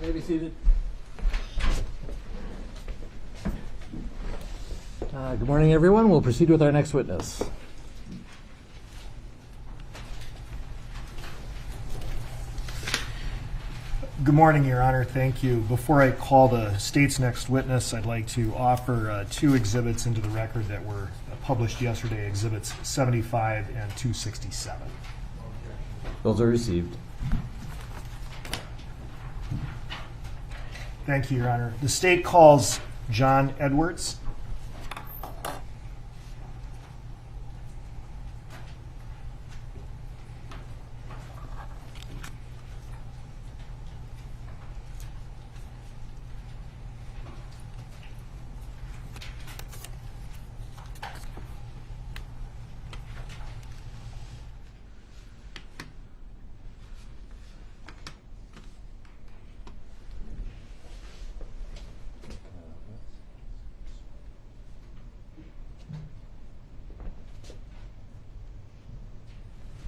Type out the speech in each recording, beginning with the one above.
May be seated. Good morning, everyone. We'll proceed with our next witness. Good morning, Your Honor. Thank you. Before I call the state's next witness, I'd like to offer two exhibits into the record that were published yesterday, Exhibits 75 and 267. Those are received. Thank you, Your Honor. The state calls John Edwards.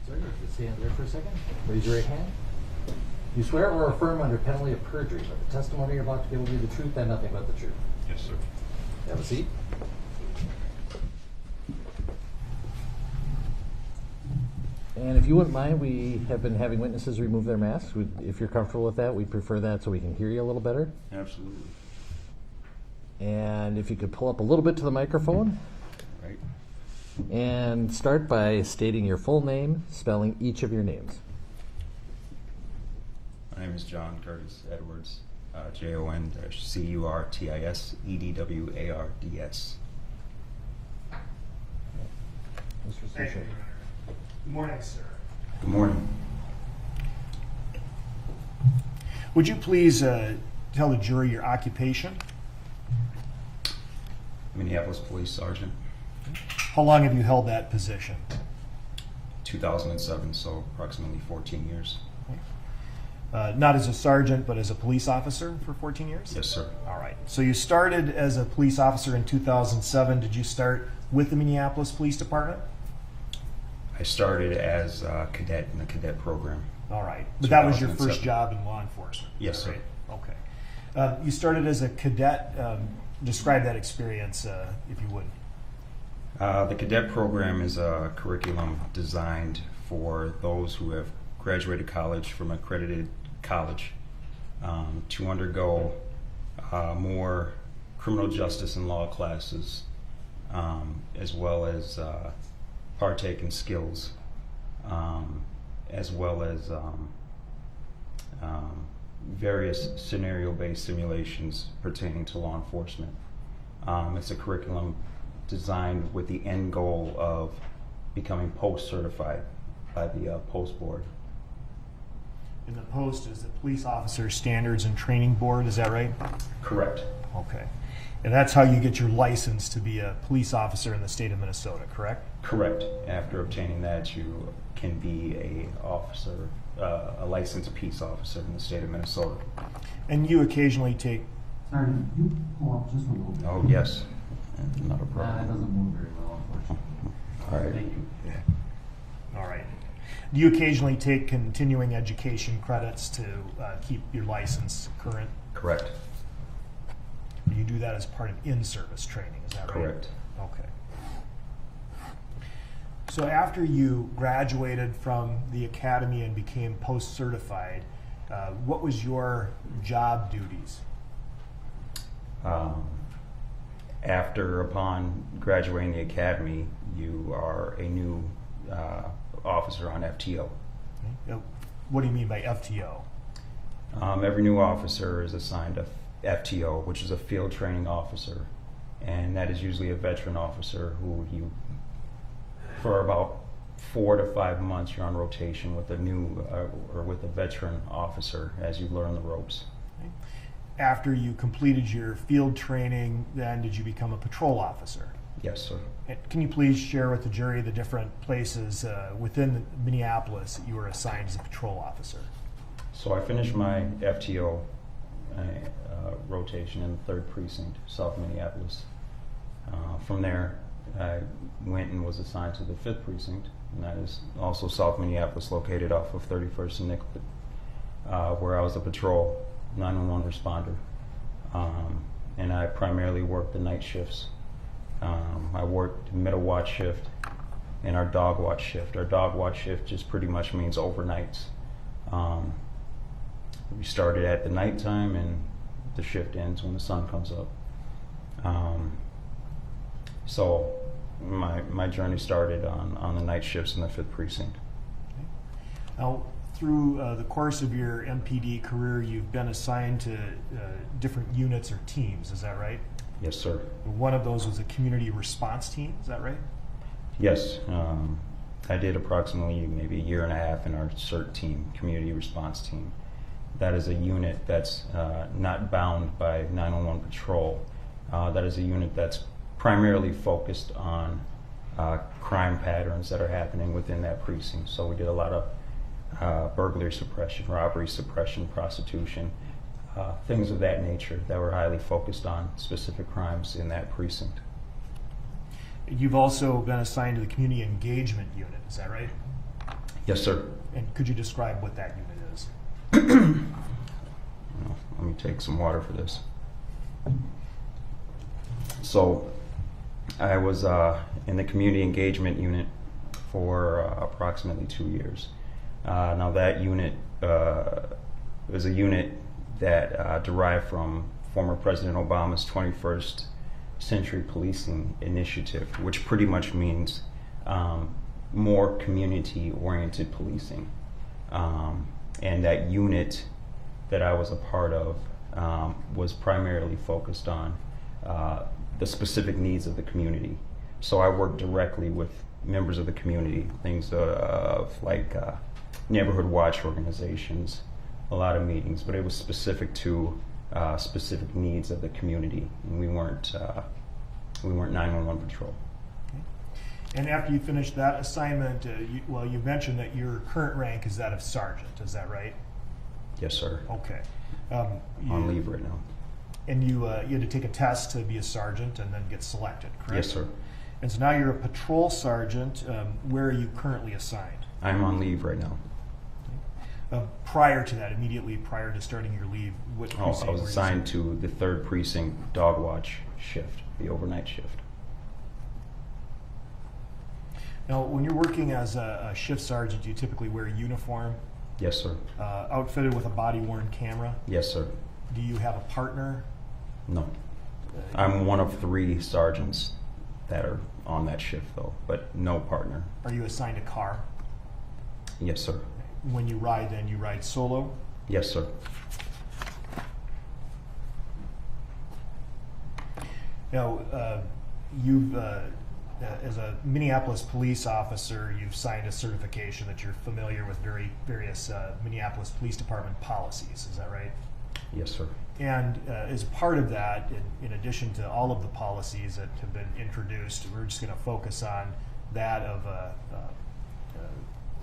Sir, just stand there for a second. Raise your right hand. You swear or affirm under penalty of perjury that the testimony you're about to give will be the truth and nothing but the truth? Yes, sir. Have a seat. And if you wouldn't mind, we have been having witnesses remove their masks. If you're comfortable with that, we prefer that so we can hear you a little better. Absolutely. And if you could pull up a little bit to the microphone. Right. And start by stating your full name, spelling each of your names. My name is John Curtis Edwards, JON-CURTISEDWARDS. Mr. Thank you, Your Suchet. Honor. Good morning, sir. Good morning. Would you please tell the jury your occupation? Minneapolis Police Sergeant, How long have you held that position? 2007, so approximately 14 years. Not as a sergeant, but as a police officer for 14 years? Yes, sir. All right. So you started as a police officer in 2007. Did you start with the Minneapolis Police Department? I started as a cadet in the cadet program. All right. But that was your 2007. first job in law enforcement? Yes, sir. Right? Okay. You started as a cadet. Describe that experience, if you would. The cadet program is a curriculum designed for those who have graduated college from accredited college to undergo more criminal justice and law classes, as well as partake in skills, as well as various scenario-based simulations pertaining to law enforcement. It's a curriculum designed with the end goal of becoming post-certified by the Post Board. And the post is the Police Officer Standards and Training Board, is that right? Correct. Okay. And that's how you get your license to be a police officer in the state of Minnesota, correct? Correct. After obtaining that, you can be a officer, a licensed peace officer in the state of Minnesota. And you occasionally take... Sorry, you pull up just a little bit. Oh, yes. Not a That problem. doesn't move very well, unfortunately. All right. Thank you. All right. Do you occasionally take continuing education credits to keep your license current? Correct. You do that as part of in-service training, is that right? Correct. Okay. So after you graduated from the academy and became post-certified, what was your job duties? Upon graduating the academy, you are a new officer on FTO. What do you mean by FTO? Every new officer is assigned a FTO, which is a field training officer, and that is usually a veteran officer who you, for about 4 to 5 months, you're on rotation with a new or with a veteran officer as you learn the ropes. After you completed your field training, then did you become a patrol officer? Yes, sir. And can you please share with the jury the different places within Minneapolis that you were assigned as a patrol officer? So I finished my FTO rotation in the 3rd Precinct, South Minneapolis. From there, I went and was assigned to the 5th Precinct, and that is also South Minneapolis, located off of 31st and Nicollet, where I was a patrol 911 responder, and I primarily worked the night shifts. I worked middle watch shift and our dog watch shift. Our dog watch shift just pretty much means overnights. We started at the nighttime and the shift ends when the sun comes up. So my journey started on the night shifts in the 5th Precinct. Now, through the course of your MPD career, you've been assigned to different units or teams, is that right? Yes, sir. One of those was a community response team, is that right? Yes. I did approximately maybe a year and a half in our CERT team, community response team. That is a unit that's not bound by 911 patrol. That is a unit that's primarily focused on crime patterns that are happening within that precinct. So we did a lot of burglary suppression, robbery suppression, prostitution, things of that nature that were highly focused on specific crimes in that precinct. You've also been assigned to the community engagement unit, is that right? Yes, sir. And could you describe what that unit is? Let me take some water for this. So I was in the community engagement unit for approximately 2 years. Now that unit was a unit that derived from former President Obama's 21st Century Policing Initiative, which pretty much means more community-oriented policing. And that unit that I was a part of was primarily focused on the specific needs of the community. So I worked directly with members of the community, things of like neighborhood watch organizations, a lot of meetings, but it was specific to specific needs of the community, and we weren't 911 patrol. Okay. And after you finished that assignment, you mentioned that your current rank is that of sergeant, is that right? Yes, sir. Okay. On leave right now. And you had to take a test to be a sergeant and then get selected, correct? Yes, sir. And so now you're a patrol sergeant. Where are you currently assigned? I'm on leave right now. Prior to that, immediately prior to starting your leave, what precinct I was were you assigned to the 3rd Precinct dog watch shift, the overnight shift. Now, when you're working as a shift sergeant, do you typically wear a uniform, Yes, sir. outfitted with a body-worn camera? Yes, sir. Do you have a partner? No. I'm one of 3 sergeants that are on that shift, though, but no partner. Are you assigned a car? Yes, sir. When you ride, then you ride solo? Yes, sir. Now, you've, as a Minneapolis police officer, you've signed a certification that you're familiar with various Minneapolis Police Department policies, is that right? Yes, sir. And as part of that, in addition to all of the policies that have been introduced, we're just going to focus on that of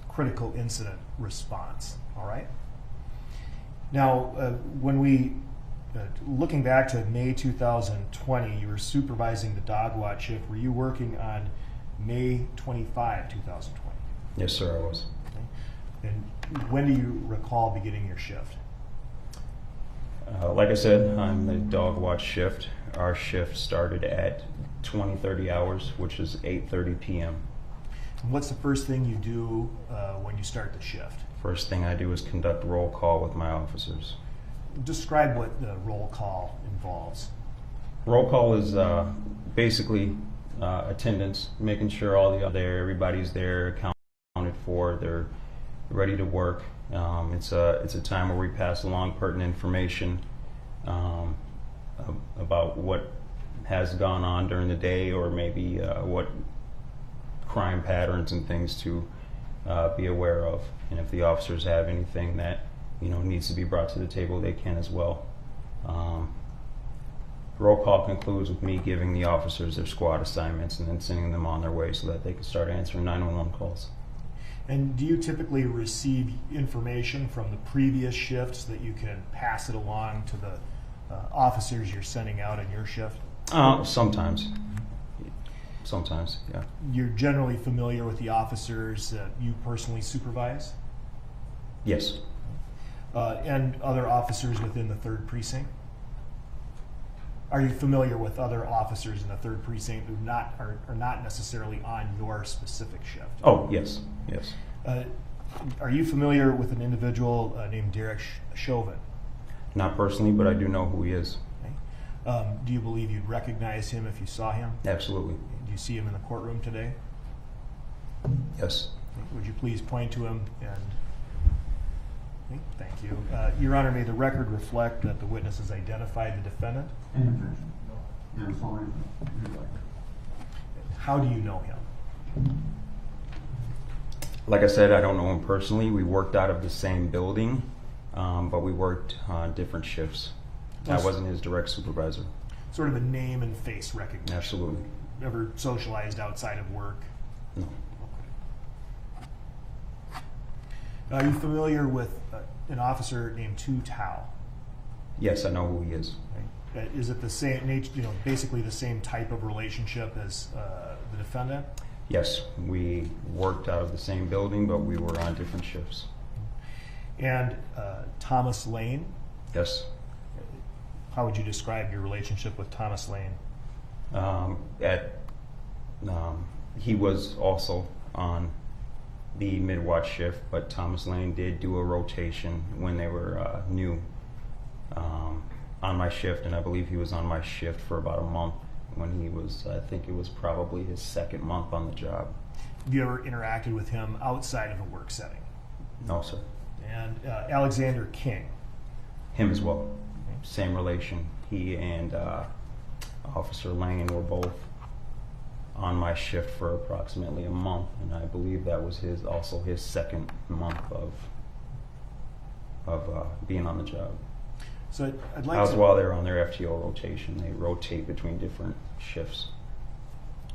critical incident response, all right? Now, when we, looking back to May 2020, you were supervising the dog watch shift. Were you working on May 25, 2020? Yes, sir, I was. Okay. And when do you recall beginning your shift? Like I said, I'm the dog watch shift. Our shift started at 20-30 hours, which is 8:30 p.m. And what's the first thing you do when you start the shift? First thing I do is conduct roll call with my officers. Describe what the roll call involves. Roll call is basically attendance, making sure all the there, everybody's there, accounted for, they're ready to work. It's a time where we pass along pertinent information about what has gone on during the day, or maybe what crime patterns and things to be aware of. And if the officers have anything that needs to be brought to the table, they can as well. Roll call concludes with me giving the officers their squad assignments and then sending them on their way so that they can start answering 911 calls. And do you typically receive information from the previous shifts that you can pass it along to the officers you're sending out in your shift? Sometimes, yeah. You're generally familiar with the officers that you personally supervise? Yes. And other officers within the 3rd precinct? Are you familiar with other officers in the 3rd precinct who are not necessarily on your specific shift? Oh, yes, yes. Are you familiar with an individual named Derek Chauvin? Not personally, but I do know who he is. Okay. Do you believe you'd recognize him if you saw him? Absolutely. Do you see him in the courtroom today? Yes. Would you please point to him and... Thank you. Your Honor, may the record reflect that the witness has identified the defendant? Any objection? Yeah, sorry. How do you know him? Like I said, I don't know him personally. We worked out of the same building, but we worked on different shifts. I wasn't his direct supervisor. Sort of a name and face recognition. Absolutely. Never socialized outside of work? No. Are you familiar with an officer named Tu Tao? Yes, I know who he is. Right. Is it the same nature, basically the same type of relationship as the defendant? Yes, we worked out of the same building, but we were on different shifts. And Thomas Lane? Yes. How would you describe your relationship with Thomas Lane? He was also on the mid-watch shift, but Thomas Lane did do a rotation when they were new on my shift, and I believe he was on my shift for about a month when he was, I think it was probably his 2nd month on the job. Have you ever interacted with him outside of a work setting? No, sir. And Alexander King? Him as well. Same relation. He and Officer Lane were both on my shift for approximately a month, and I believe that was also his 2nd month of being on the job. So I'd like That was to... while they were on their FTO rotation. They rotate between different shifts.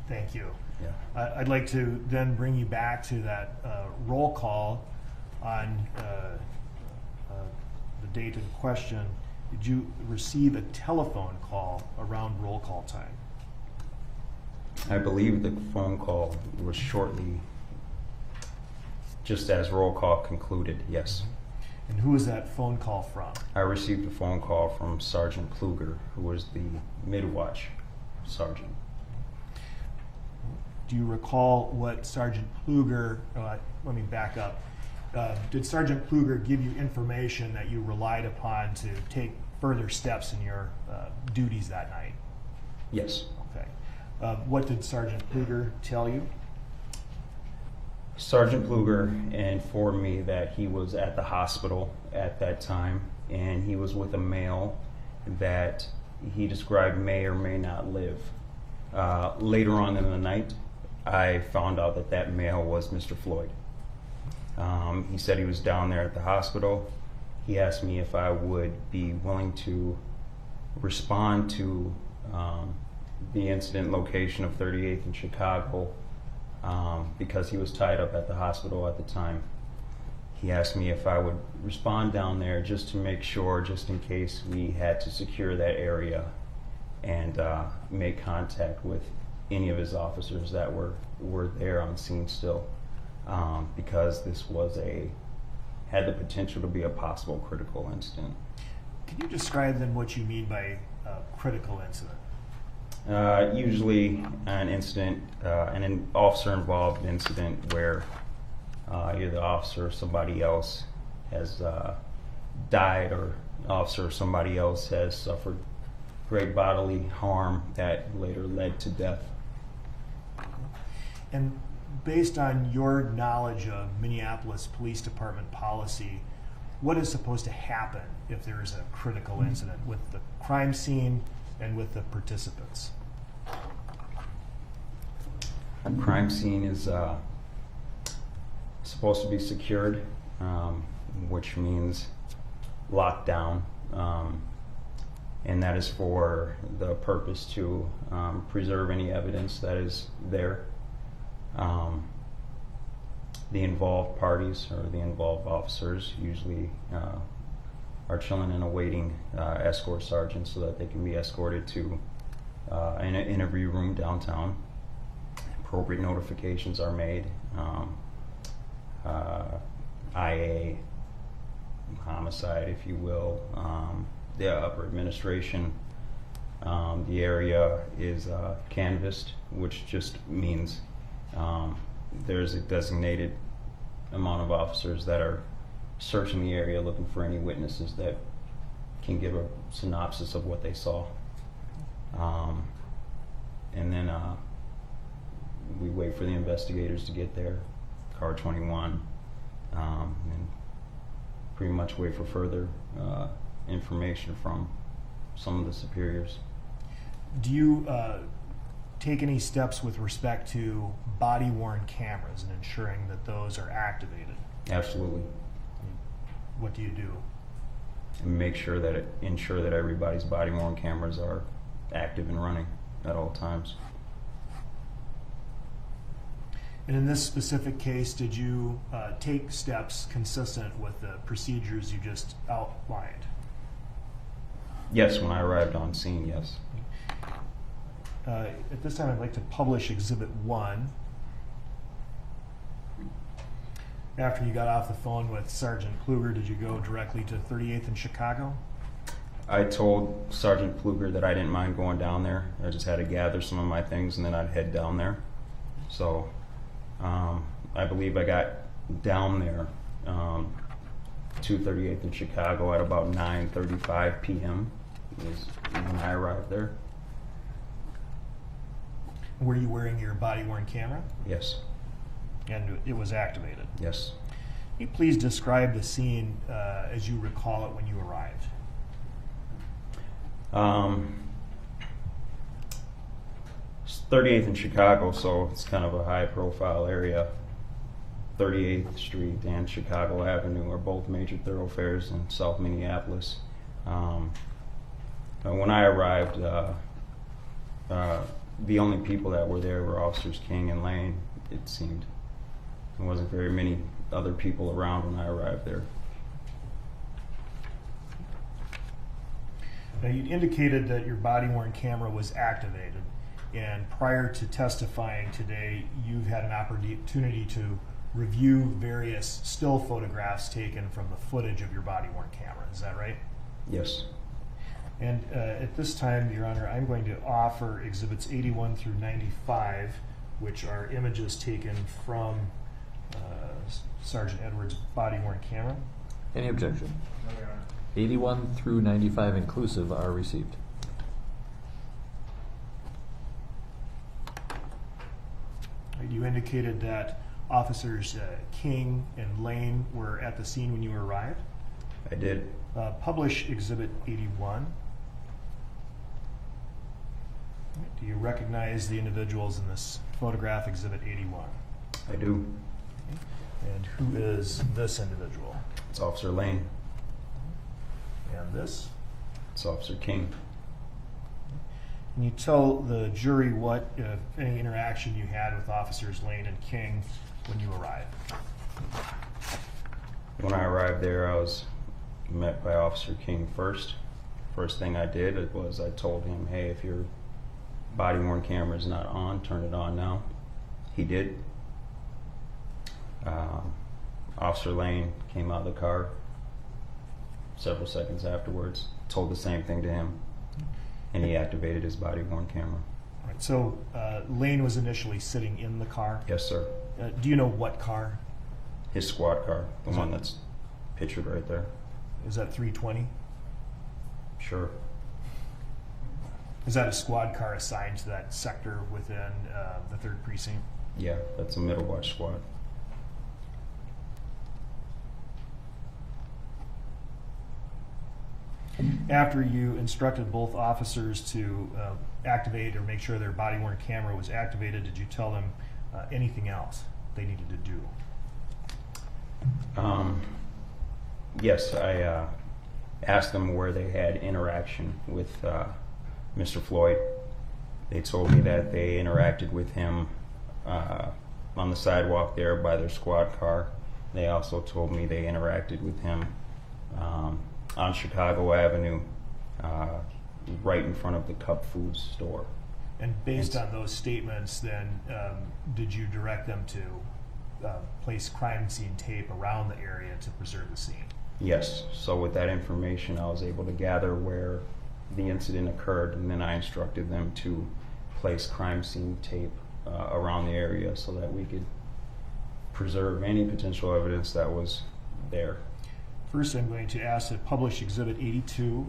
Thank you. Yeah. I'd like to then bring you back to that roll call on the date of the question. Did you receive a telephone call around roll call time? I believe the phone call was shortly, just as roll call concluded, yes. And who was that phone call from? I received a phone call from Sergeant Pluger, who was the mid-watch sergeant. Do you recall what Sergeant Pluger, let me back up. Did Sergeant Pluger give you information that you relied upon to take further steps in your duties that night? Yes. Okay. What did Sergeant Pluger tell you? Sergeant Pluger informed me that he was at the hospital at that time, and he was with a male that he described may or may not live. Later on in the night, I found out that that male was Mr. Floyd. He said he was down there at the hospital. He asked me if I would be willing to respond to the incident location of 38th in Chicago because he was tied up at the hospital at the time. He asked me if I would respond down there just to make sure, just in case we had to secure that area and make contact with any of his officers that were there on scene still, because this had the potential to be a possible critical incident. Can you describe then what you mean by critical incident? Usually an officer-involved incident where either the officer or somebody else has died, or an officer or somebody else has suffered great bodily harm that later led to death. And based on your knowledge of Minneapolis Police Department policy, what is supposed to happen if there is a critical incident with the crime scene and with the participants? A crime scene is supposed to be secured, which means locked down, and that is for the purpose to preserve any evidence that is there. The involved parties or the involved officers usually are chilling and awaiting escort sergeants so that they can be escorted to an interview room downtown. Appropriate notifications are made. IA homicide, if you will. The upper administration, the area is canvassed, which just means there's a designated amount of officers that are searching the area looking for any witnesses that can give a synopsis of what they saw. And then we wait for the investigators to get there, car 21, and pretty much wait for further information from some of the superiors. Do you take any steps with respect to body-worn cameras and ensuring that those are activated? Absolutely. What do you do? And ensure that everybody's body-worn cameras are active and running at all times. And in this specific case, did you take steps consistent with the procedures you just outlined? Yes, when I arrived on scene, yes. At this time, I'd like to publish Exhibit 1. After you got off the phone with Sergeant Kluger, did you go directly to 38th in Chicago? I told Sergeant Kluger that I didn't mind going down there. I just had to gather some of my things and then I'd head down there. So I believe I got down there to 38th in Chicago at about 9:35 p.m. is when I arrived there. Were you wearing your body-worn camera? Yes. And it was activated? Yes. Can you please describe the scene as you recall it when you arrived? 38th in Chicago, so it's kind of a high-profile area. 38th Street and Chicago Avenue are both major thoroughfares in South Minneapolis. When I arrived, the only people that were there were Officers King and Lane, it seemed. There wasn't very many other people around when I arrived there. Now, you indicated that your body-worn camera was activated, and prior to testifying today, you've had an opportunity to review various still photographs taken from the footage of your body-worn camera. Is that right? Yes. And at this time, Your Honor, I'm going to offer Exhibits 81 through 95, which are images taken from Sergeant Edwards' body-worn camera. Any objection? 81 through 95 inclusive are received. You indicated that Officers King and Lane were at the scene when you arrived. I did. Publish Exhibit 81. Do you recognize the individuals in this photograph, Exhibit 81? I do. And who is this individual? It's Officer Lane. And this? It's Officer King. Can you tell the jury what, if any, interaction you had with Officers Lane and King when you arrived? When I arrived there, I was met by Officer King first. First thing I did was I told him, hey, if your body-worn camera is not on, turn it on now. He did. Officer Lane came out of the car several seconds afterwards, told the same thing to him, and he activated his body-worn camera. All right, so Lane was initially sitting in the car. Yes, sir. Do you know what car? His squad car, the one that's pictured right there. Is that 320? Sure. Is that a squad car assigned to that sector within the 3rd Precinct? Yeah, that's a middle watch squad. After you instructed both officers to activate or make sure their body-worn camera was activated, did you tell them anything else they needed to do? Yes, I asked them where they had interaction with Mr. Floyd. They told me that they interacted with him on the sidewalk there by their squad car. They also told me they interacted with him on Chicago Avenue, right in front of the Cup Foods store. And based on those statements, then, did you direct them to place crime scene tape around the area to preserve the scene? Yes. So with that information, I was able to gather where the incident occurred, and then I instructed them to place crime scene tape around the area so that we could preserve any potential evidence that was there. First, I'm going to ask to publish Exhibit 82.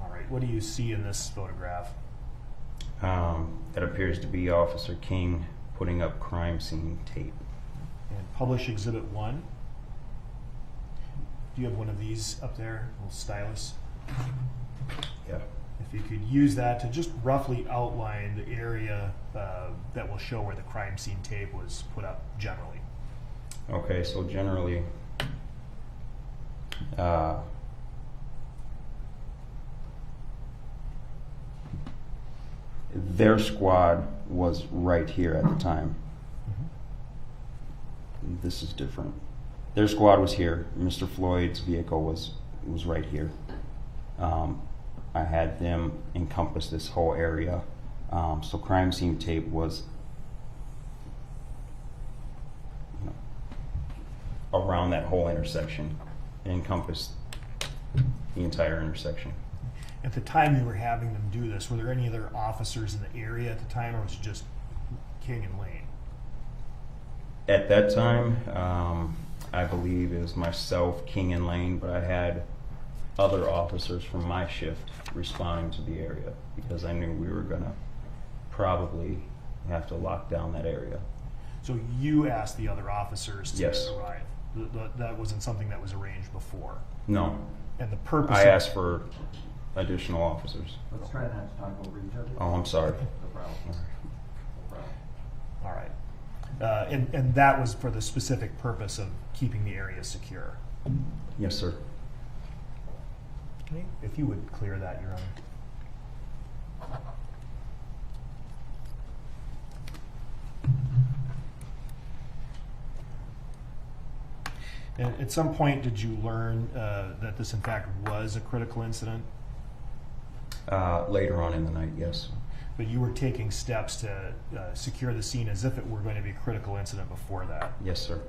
All right, what do you see in this photograph? That appears to be Officer King putting up crime scene tape. And publish Exhibit 1. Do you have one of these up there, little stylus? Yeah. If you could use that to just roughly outline the area that will show where the crime scene tape was put up generally. Okay, so generally, their squad was right here at the time. This is different. Their squad was here. Mr. Floyd's vehicle was right here. I had them encompass this whole area. So crime scene tape was around that whole intersection. It encompassed the entire intersection. At the time you were having them do this, were there any other officers in the area at the time, or was it just King and Lane? At that time, I believe it was myself, King, and Lane, but I had other officers from my shift responding to the area because I knew we were going to probably have to lock down that area. So you asked the other officers to Yes. arrive? That wasn't something that was arranged before? No, And the purpose I of- asked for additional officers. Let's try not to talk over each other. Oh, I'm sorry. No problem. No problem. All right. And that was for the specific purpose of keeping the area secure? Yes, sir. Okay. If you would clear that, Your Honor. And at some point, did you learn that this, in fact, was a critical incident? Later on in the night, yes. But you were taking steps to secure the scene as if it were going to be a critical incident before that? Yes, sir.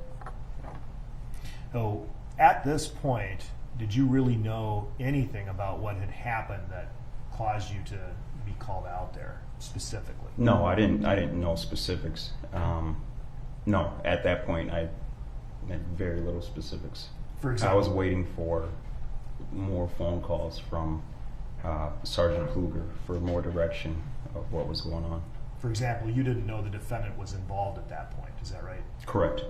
So, at this point, did you really know anything about what had happened that caused you to be called out there specifically? No, I didn't know specifics. No, at that point, I had very little specifics. For I example, was waiting for more phone calls from Sergeant Kluger for more direction of what was going on. For example, you didn't know the defendant was involved at that point, is that right? Correct.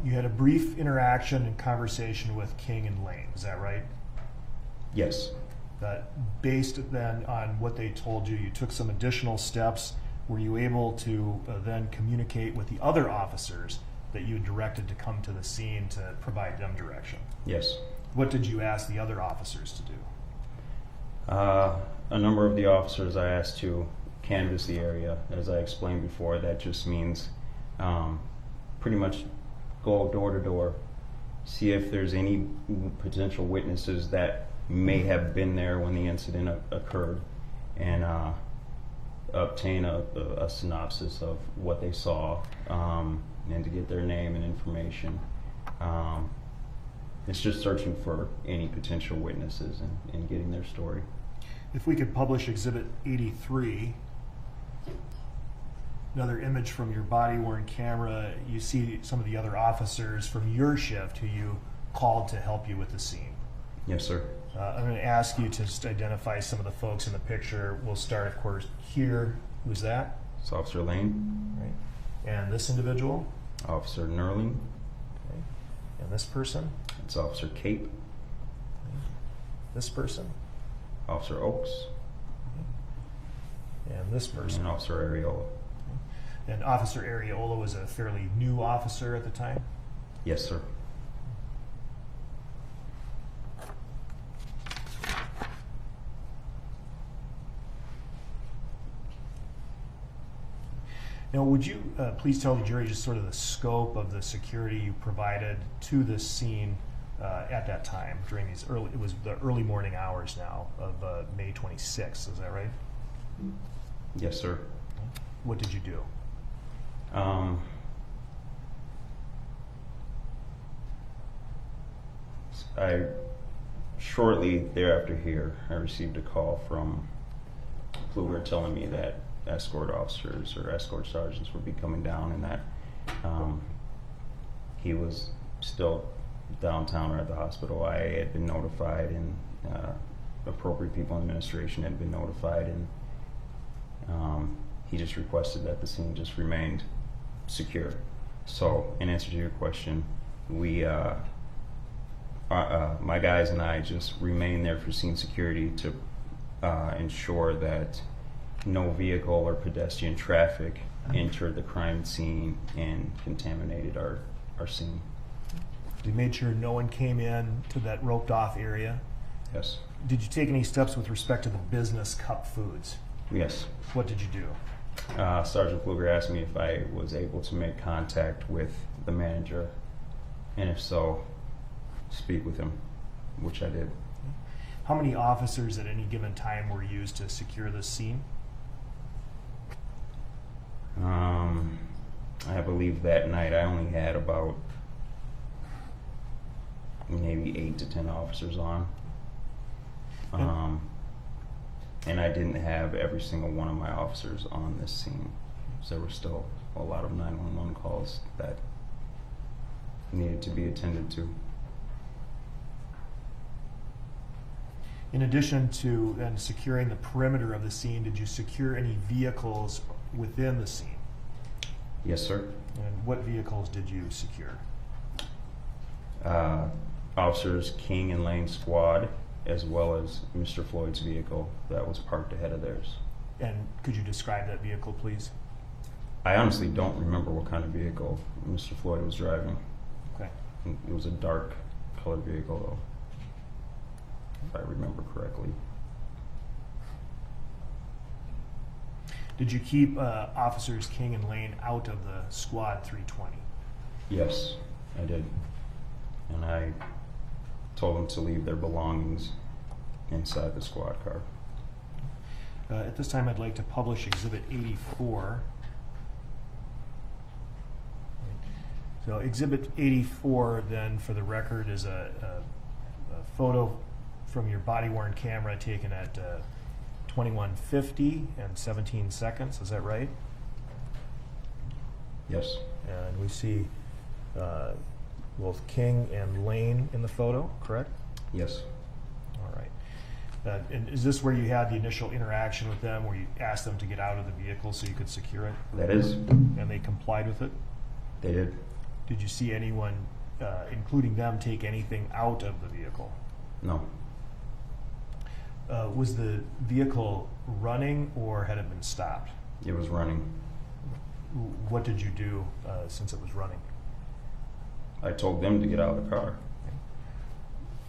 You had a brief interaction and conversation with King and Lane, is that right? Yes. Based then on what they told you, you took some additional steps. Were you able to then communicate with the other officers that you had directed to come to the scene to provide them direction? Yes. What did you ask the other officers to do? A number of the officers I asked to canvass the area. As I explained before, that just means pretty much go door to door, see if there's any potential witnesses that may have been there when the incident occurred, and obtain a synopsis of what they saw, and to get their name and information. It's just searching for any potential witnesses and getting their story. If we could publish Exhibit 83, another image from your body-worn camera, you see some of the other officers from your shift who you called to help you with the scene. Yes, sir. I'm going to ask you to just identify some of the folks in the picture. We'll start, of course, here. Who's that? It's Officer Lane, Right. And this individual? Officer Nerling, Okay. And this person? it's Officer Cape, This person? Officer Oaks, And this person? and Officer Areola. And Officer Areola was a fairly new officer at the time? Yes, sir. Now, would you please tell the jury just sort of the scope of the security you provided to this scene at that time during these it was the early morning hours now of May 26th, is that right? Yes, sir. What did you do? Shortly thereafter here, I received a call from Kluger telling me that escort officers or escort sergeants would be coming down, and that he was still downtown or at the hospital. I had been notified, and appropriate people in administration had been notified, and he just requested that the scene just remained secure. So, in answer to your question, we my guys and I just remained there for scene security to ensure that no vehicle or pedestrian traffic entered the crime scene and contaminated our scene. You made sure no one came in to that roped off area. Yes. Did you take any steps with respect to the business cup foods? Yes. What did you do? Sergeant Kluger asked me if I was able to make contact with the manager, and if so, speak with him, which I did. How many officers at any given time were used to secure this scene? I believe that night I only had about maybe 8 to 10 officers on. And I didn't have every single one of my officers on this scene. So there were still a lot of 911 calls that needed to be attended to. In addition to then securing the perimeter of the scene, did you secure any vehicles within the scene? Yes, sir. And what vehicles did you secure? Officers King and Lane squad, as well as Mr. Floyd's vehicle that was parked ahead of theirs. And could you describe that vehicle, please? I honestly don't remember what kind of vehicle Mr. Floyd was driving. Okay. It was a dark colored vehicle, though, if I remember correctly. Did you keep officers King and Lane out of the squad 320? Yes, I did. And I told them to leave their belongings inside the squad car. At this time, I'd like to publish Exhibit 84. So Exhibit 84, then, for the record, is a photo from your body-worn camera taken at 21:50 and 17 seconds. Is that right? Yes. And we see both King and Lane in the photo, correct? Yes. All right. And is this where you had the initial interaction with them, where you asked them to get out of the vehicle so you could secure it? That is. And they complied with it? They did. Did you see anyone, including them, take anything out of the vehicle? No. Was the vehicle running, or had it been stopped? It was running. What did you do since it was running? I told them to get out of the car.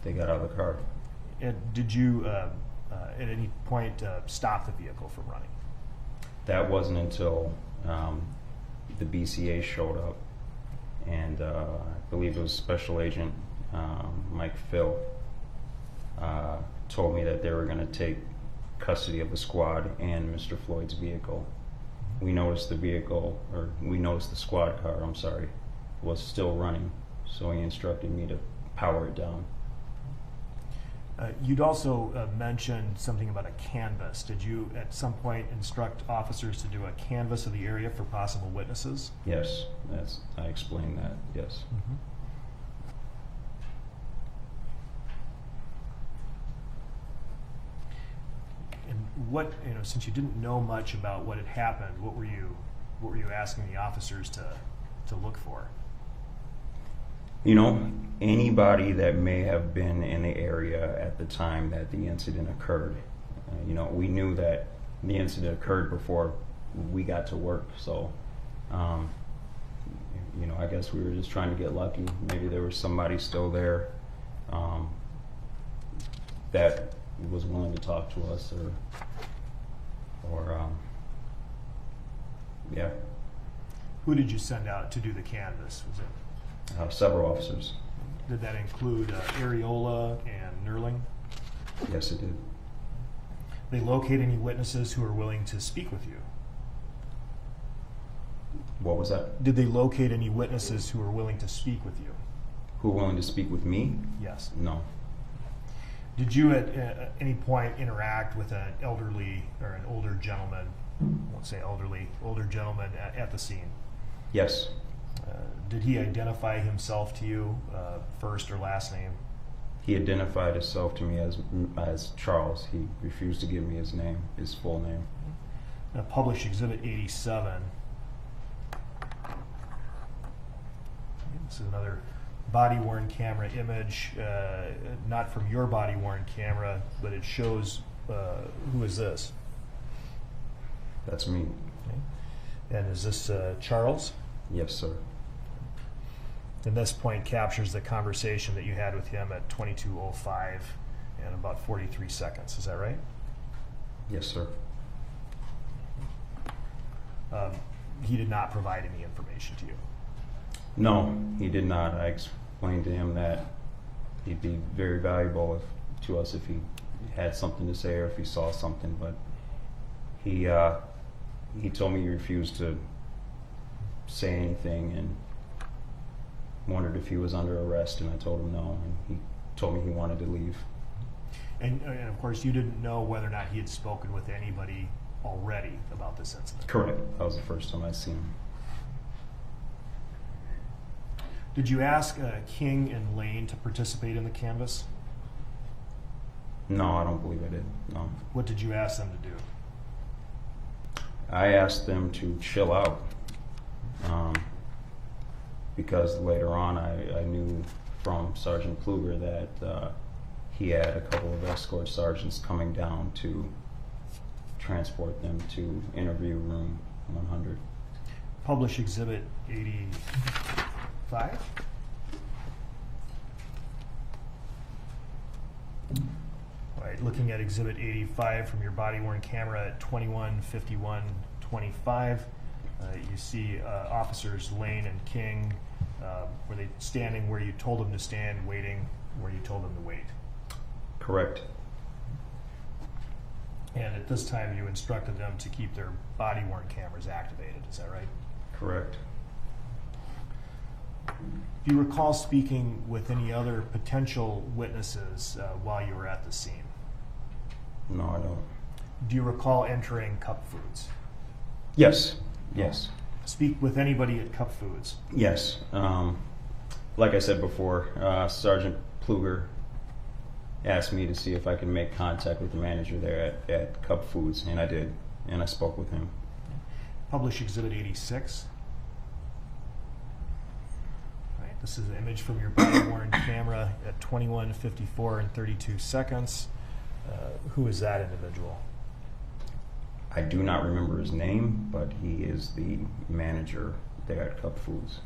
They got out of the car. And did you, at any point, stop the vehicle from running? That wasn't until the BCA showed up, and I believe it was Special Agent Mike Phil told me that they were going to take custody of the squad and Mr. Floyd's vehicle. We noticed the squad car, was still running, so he instructed me to power it down. You'd also mentioned something about a canvass. Did you at some point instruct officers to do a canvass of the area for possible witnesses? Yes, I explained that, yes. Mm-hmm. And what, since you didn't know much about what had happened, what were you asking the officers to look for? Anybody that may have been in the area at the time that the incident occurred. We knew that the incident occurred before we got to work, so I guess we were just trying to get lucky. Maybe there was somebody still there that was willing to talk to us, or yeah. Who did you send out to do the canvass? Was it several officers? Did that include Areola and Nerling? Yes, it did. They locate any witnesses who are willing to speak with you? What was that? Did they locate any witnesses who are willing to speak with you? Who are willing to speak with me? Yes. No. Did you at any point interact with an elderly or an older gentleman, I won't say elderly, older gentleman at the scene? Yes. Did he identify himself to you, first or last name? He identified himself to me as Charles. He refused to give me his name, his full name. Published Exhibit 87. This is another body-worn camera image, not from your body-worn camera, but it shows, who is this? That's me. Okay. And is this Charles? Yes, sir. And this point captures the conversation that you had with him at 22:05 and about 43 seconds. Is that right? Yes, sir. He did not provide any information to you. No, he did not. I explained to him that he'd be very valuable to us if he had something to say or if he saw something, but he told me he refused to say anything and wondered if he was under arrest, and I told him no, and he told me he wanted to leave. And of course, you didn't know whether or not he had spoken with anybody already about this incident. Correct. That was the first time I'd seen him. Did you ask King and Lane to participate in the canvass? No, I don't believe I did. No. What did you ask them to do? I asked them to chill out because later on I knew from Sergeant Kluger that he had a couple of escort sergeants coming down to transport them to interview room 100. Publish Exhibit 85. All right, looking at Exhibit 85 from your body-worn camera at 21:51:25, you see officers Lane and King. Were they standing where you told them to stand, waiting where you told them to wait? Correct. And at this time, you instructed them to keep their body-worn cameras activated. Is that right? Correct. Do you recall speaking with any other potential witnesses while you were at the scene? No, I don't. Do you recall entering Cup Foods? Yes. Yes. Speak with anybody at Cup Foods? Yes. Like I said before, Sergeant Kluger asked me to see if I could make contact with the manager there at Cup Foods, and I did, and I spoke with him. Publish Exhibit 86. All right, this is an image from your body-worn camera at 21:54 and 32 seconds. Who is that individual? I do not remember his name, but he is the manager there at Cup Foods.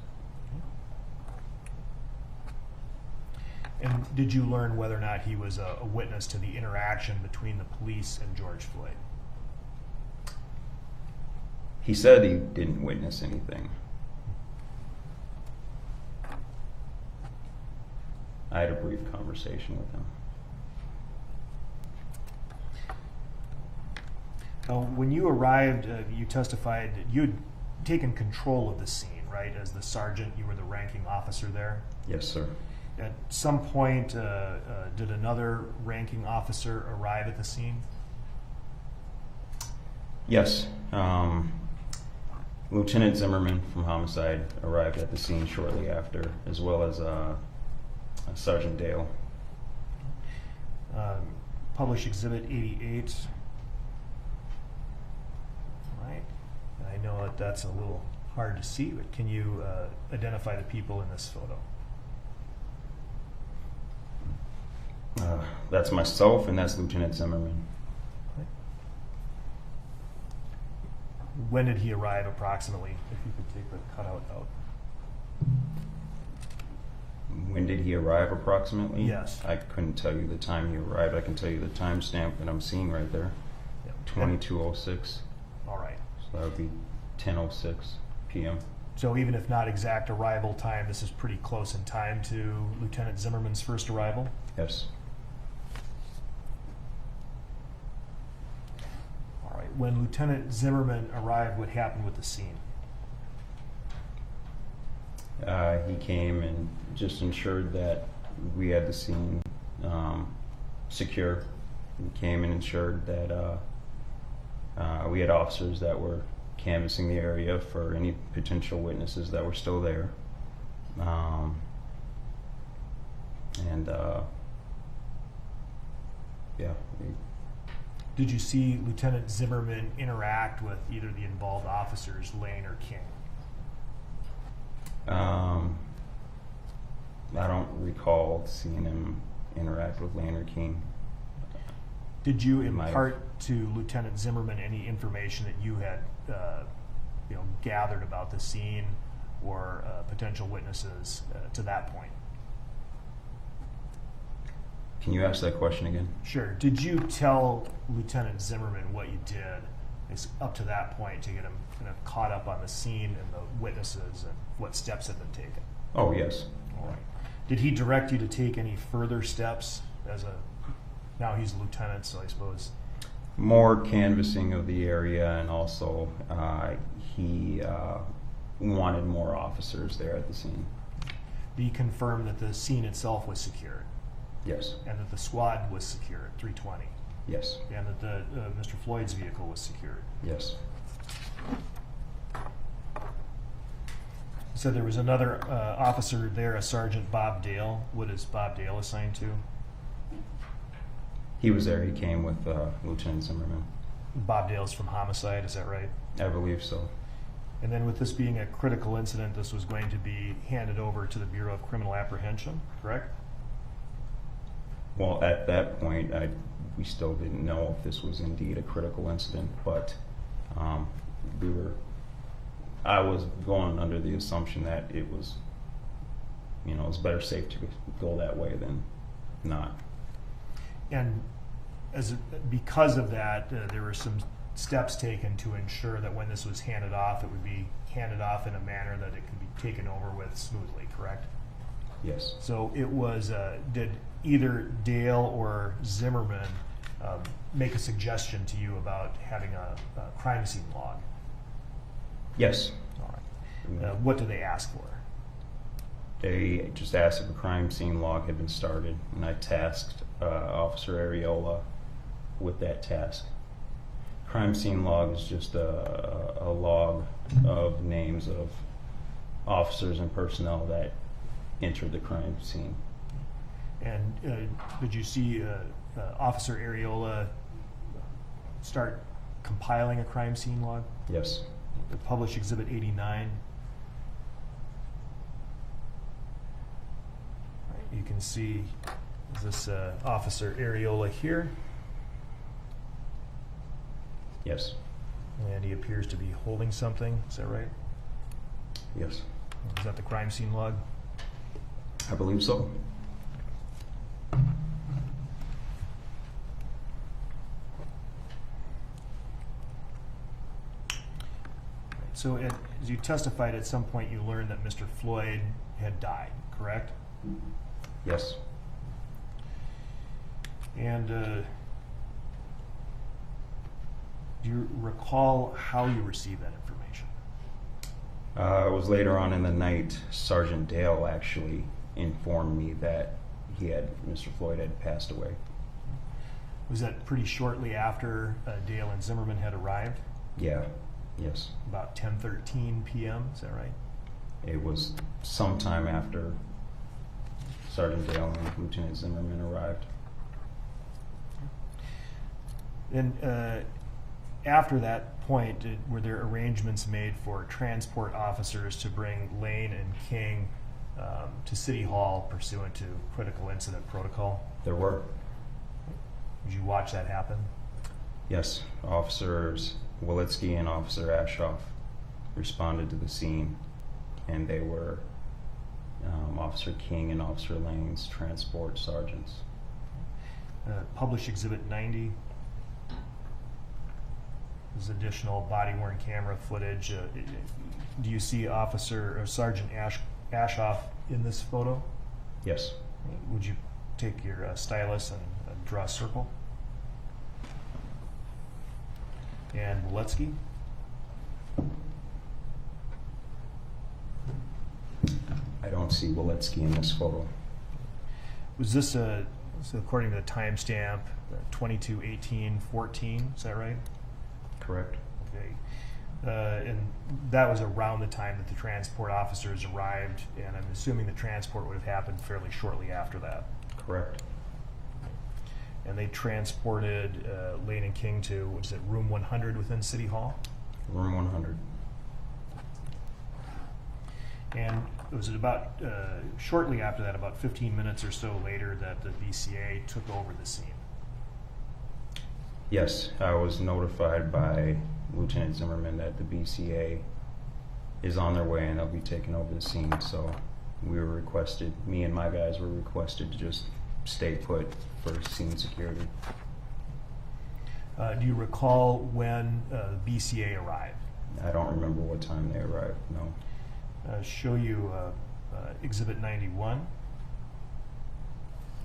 And did you learn whether or not he was a witness to the interaction between the police and George Floyd? He said he didn't witness anything. I had a brief conversation with him. When you arrived, you testified that you had taken control of the scene, right? As the sergeant, you were the ranking officer there. Yes, sir. At some point, did another ranking officer arrive at the scene? Yes. Lieutenant Zimmerman from Homicide arrived at the scene shortly after, as well as Sergeant Dale. Publish Exhibit 88. All right. I know that that's a little hard to see, but can you identify the people in this photo? That's myself, and that's Lieutenant Zimmerman. When did he arrive approximately? If you could take the cutout out. When did he arrive approximately? Yes. I couldn't tell you the time he arrived. I can tell you the timestamp that I'm seeing right there. Yep. 22:06. All right. So that would be 10:06 p.m. So even if not exact arrival time, this is pretty close in time to Lieutenant Zimmerman's first arrival? Yes. when Lieutenant Zimmerman arrived, what happened with the scene? He came and just ensured that we had the scene secure. He came and ensured that we had officers that were canvassing the area for any potential witnesses that were still there. Yeah. Did you see Lieutenant Zimmerman interact with either the involved officers, Lane or King? I don't recall seeing him interact with Lane or King. Did you Might have. impart to Lieutenant Zimmerman any information that you had, gathered about the scene or potential witnesses to that point? Can you ask that question again? Sure. Did you tell Lieutenant Zimmerman what you did up to that point to get him kind of caught up on the scene and the witnesses and what steps had been taken? Oh, yes. All right. Did he direct you to take any further steps now he's a lieutenant, so I suppose? More canvassing of the area, and also he wanted more officers there at the scene. Did he confirm that the scene itself was secured Yes. and that the squad was secured, 320, Yes. and that Mr. Floyd's vehicle was secured? Yes. So there was another officer there, a Sergeant Bob Dale. What is Bob Dale assigned to? He was there. He came with Lieutenant Zimmerman. Bob Dale's from homicide, is that right? I believe so. And then with this being a critical incident, this was going to be handed over to the Bureau of Criminal Apprehension, correct? Well, at that point, we still didn't know if this was indeed a critical incident, but I was going under the assumption that it was, it's better safe to go that way than not. And because of that, there were some steps taken to ensure that when this was handed off, it would be handed off in a manner that it could be taken over with smoothly, correct? Yes. So it was, did either Dale or Zimmerman make a suggestion to you about having a crime scene log? Yes. All right. What did they ask for? They just asked if a crime scene log had been started, and I tasked Officer Areola with that task. Crime scene log is just a log of names of officers and personnel that entered the crime scene. And did you see Officer Areola start compiling a crime scene log? Yes. Published Exhibit 89. Right, you can see this Officer Areola here, Yes. and he appears to be holding something. Is that right? Yes. Is that the crime scene log? I believe so. So as you testified, at some point you learned that Mr. Floyd had died, correct? Yes. And do you recall how you received that information? It was later on in the night, Sergeant Dale actually informed me that Mr. Floyd had passed away. Was that pretty shortly after Dale and Zimmerman had arrived? Yeah. Yes. About 10:13 p.m., is that right? It was sometime after Sergeant Dale and Lieutenant Zimmerman arrived. And after that point, were there arrangements made for transport officers to bring Lane and King to City Hall pursuant to critical incident protocol? There were. Did you watch that happen? Yes. Officers Walitsky and Officer Ashoff responded to the scene, and they were Officer King and Officer Lane's transport sergeants. Published Exhibit 90. There's additional body-worn camera footage. Do you see Officer or Sergeant Ashoff in this photo? Yes. Would you take your stylus and draw a circle? And Waletsky? I don't see Waletsky in this photo. Was this so according to the timestamp, 22/18/14, is that right? Correct. Okay. And that was around the time that the transport officers arrived, and I'm assuming the transport would have happened fairly shortly after that. Correct. And they transported Lane and King to, what is it, room 100 within City Hall? Room 100. And was it about, shortly after that, about 15 minutes or so later, that the BCA took over the scene? Yes, I was notified by Lieutenant Zimmerman that the BCA is on their way and they'll be taking over the scene. So we were requested, me and my guys were requested to just stay put for scene security. Do you recall when the BCA arrived? I don't remember what time they arrived, no. Show you Exhibit 91.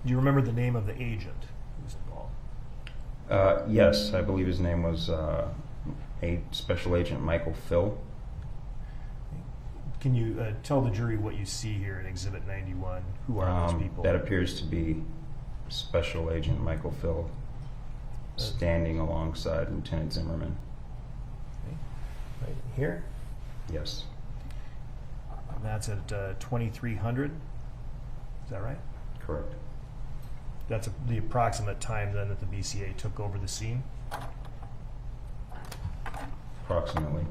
Do you remember the name of the agent who was involved? Yes, I believe his name was Special Agent Michael Phil. Can you tell the jury what you see here in Exhibit 91? Who are those people? That appears to be Special Agent Michael Phil standing alongside Lieutenant Zimmerman. Okay. Right here. Yes, And that's at 2300. Is that right? correct. That's the approximate time then that the BCA took over the scene. Approximately.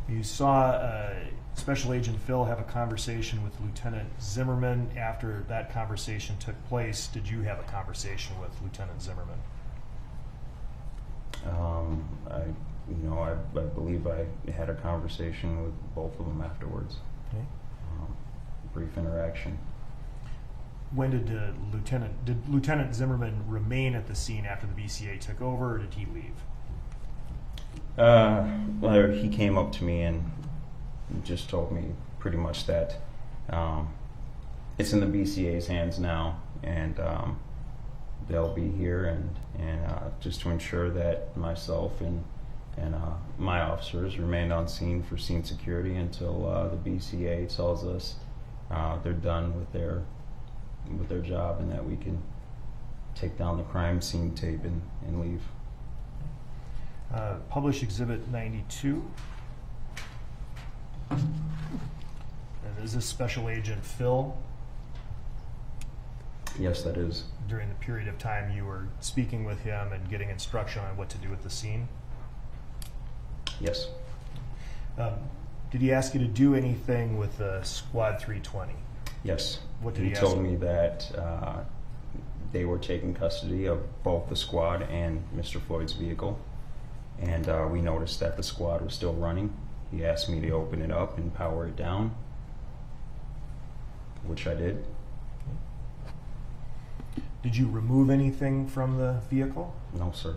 You saw Special Agent Phil have a conversation with Lieutenant Zimmerman. After that conversation took place, did you have a conversation with Lieutenant Zimmerman? I believe I had a conversation with both of them afterwards. Okay. Brief interaction. When did Lieutenant Zimmerman remain at the scene after the BCA took over, or did he leave? Well, he came up to me and just told me pretty much that it's in the BCA's hands now, and they'll be here, and just to ensure that myself and my officers remain on scene for scene security until the BCA tells us they're done with their job and that we can take down the crime scene tape and leave. Publish Exhibit 92. And is this Special Agent Phil? Yes, that is. During the period of time you were speaking with him and getting instruction on what to do with the scene? Yes. Did he ask you to do anything with Squad 320? Yes. What did he he ask told you? me that they were taking custody of both the squad and Mr. Floyd's vehicle, and we noticed that the squad was still running. He asked me to open it up and power it down, which I did. Did you remove anything from the vehicle? No, sir.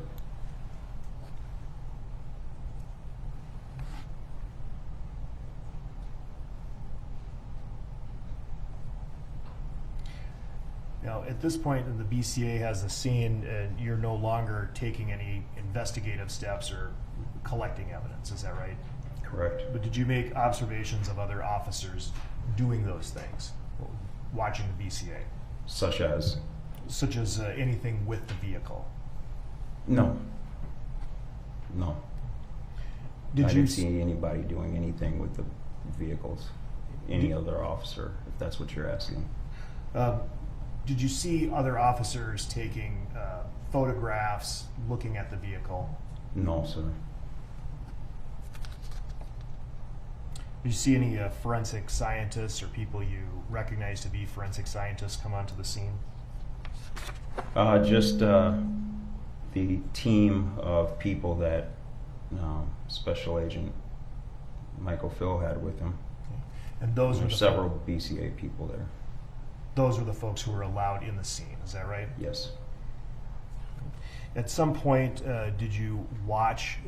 Now, at this point, the BCA has the scene, and you're no longer taking any investigative steps or collecting evidence. Is that right? Correct. But did you make observations of other officers doing those things, watching the BCA, Such as? such as anything with the vehicle? No. No. Did I you didn't see anybody doing anything with the vehicles. Any other officer, if that's what you're asking. Did you see other officers taking photographs, looking at the vehicle? No, sir. Did you see any forensic scientists or people you recognize to be forensic scientists come onto the scene? Just the team of people that Special Agent Michael Phil had with him. And those There were were the several BCA people there. those were the folks who were allowed in the scene. Is that right? Yes. At some point, did you watch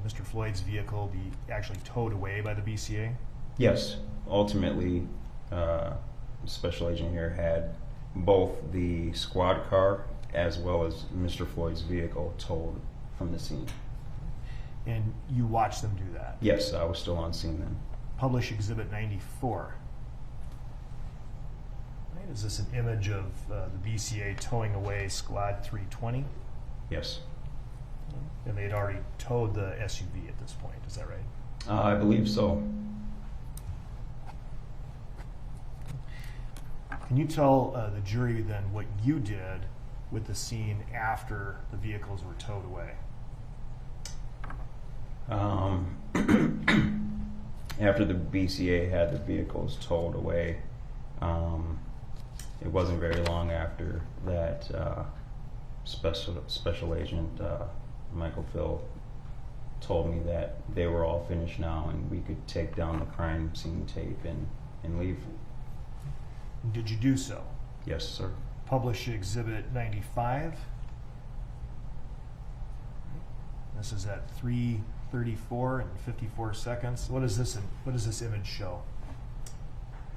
Mr. Floyd's vehicle be actually towed away by the BCA? Yes. Ultimately, Special Agent here had both the squad car as well as Mr. Floyd's vehicle towed from the scene. And you watched them do that? Yes, I was still on scene then. Publish Exhibit 94. Right, is this an image of the BCA towing away Squad 320? Yes. And they'd already towed the SUV at this point, is that right? I believe so. Can you tell the jury then what you did with the scene after the vehicles were towed away? After the BCA had the vehicles towed away, it wasn't very long after that Special Agent Michael Phil told me that they were all finished now and we could take down the crime scene tape and leave. Did you do so? Yes, sir. Publish Exhibit 95. This is at 3:34 and 54 seconds. What does this image show?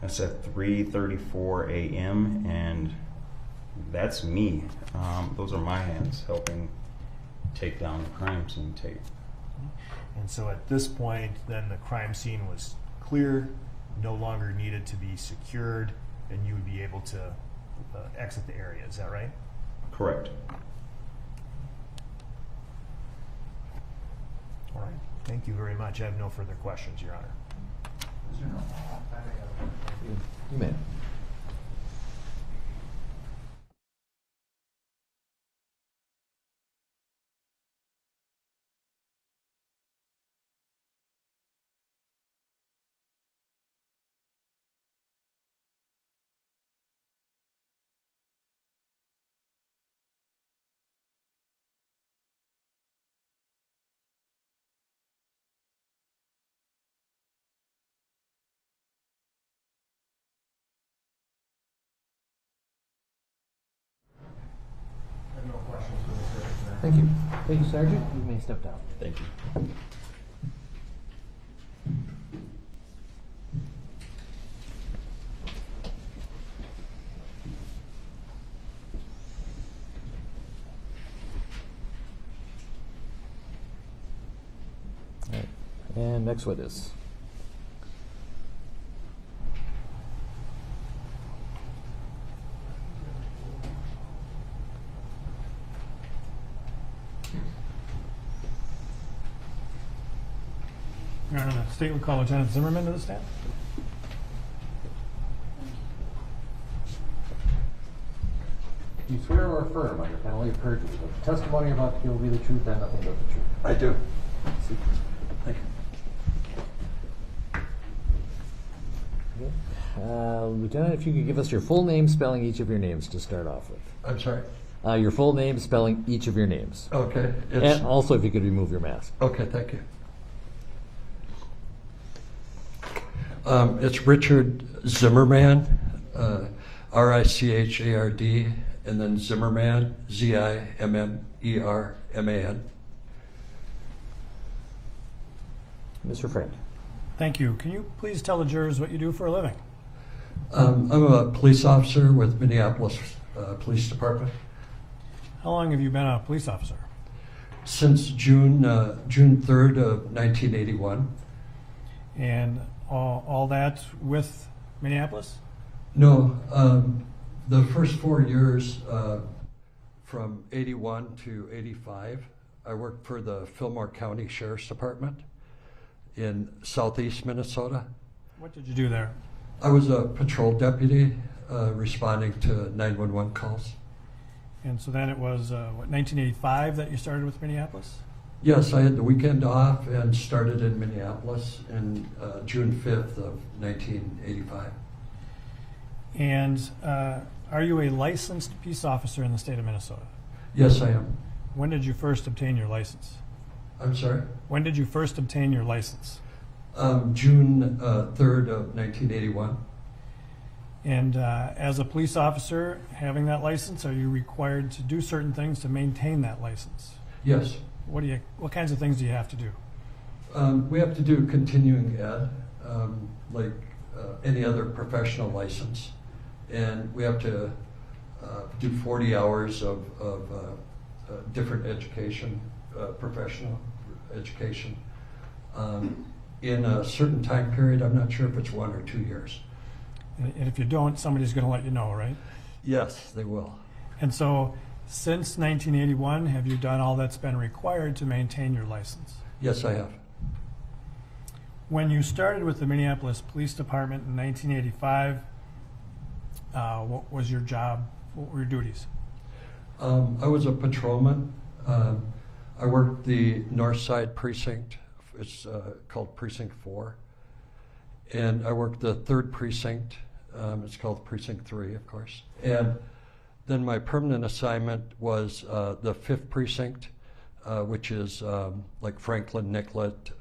That's at 3:34 a.m. and that's me. Those are my hands helping take down the crime scene tape. And so at this point, then the crime scene was clear, no longer needed to be secured, and you would be able to exit the area. Is that right? Correct. All right. Thank you very much. I have no further questions, Your Honor. You may. I have no questions for the jury. Thank you. Thank you, Sergeant. You may step down. Thank you. All right. And next witness. Your Honor, the state would call Lieutenant Zimmerman to the stand. You swear or affirm under penalty of perjury that the testimony you're about to give will be the truth and nothing but the truth? I do. Thank you. Okay. Lieutenant, if you could give us your full name, spelling each of your names to start off with. I'm sorry. Your full name, spelling each of your names. Okay. And also, if you could remove your mask. Okay, thank you. It's Richard Zimmerman, R-I-C-H-A-R-D, and then Zimmerman, Z-I-M-M-E-R-M-A-N. Mr. Friend. Thank you. Can you please tell the jurors what you do for a living? I'm a police officer with Minneapolis Police Department. How long have you been a police officer? Since June 3rd of 1981. And all that with Minneapolis? No, the first 4 years, from 81 to 85, I worked for the Fillmore County Sheriff's Department in southeast Minnesota. What did you do there? I was a patrol deputy responding to 911 calls. And so then it was, 1985 that you started with Minneapolis? Yes, I had the weekend off and started in Minneapolis in June 5th of 1985. And are you a licensed peace officer in the state of Minnesota? Yes, I am. When did you first obtain your license? I'm sorry? When did you first obtain your license? June 3rd of 1981. And as a police officer, having that license, are you required to do certain things to maintain that license? Yes. What kinds of things do you have to do? We have to do continuing ed, like any other professional license. And we have to do 40 hours of different education professional education in a certain time period. I'm not sure if it's 1 or 2 years. And if you don't, somebody's going to let you know, right? Yes, they will. And so, since 1981, have you done all that's been required to maintain your license? Yes, I have. When you started with the Minneapolis Police Department in 1985, what was your job? What were your duties? I was a patrolman. I worked the North Side Precinct. It's called Precinct 4. And I worked the 3rd Precinct. It's called Precinct 3, of course. And then my permanent assignment was the 5th Precinct, which is like Franklin, Nicollet,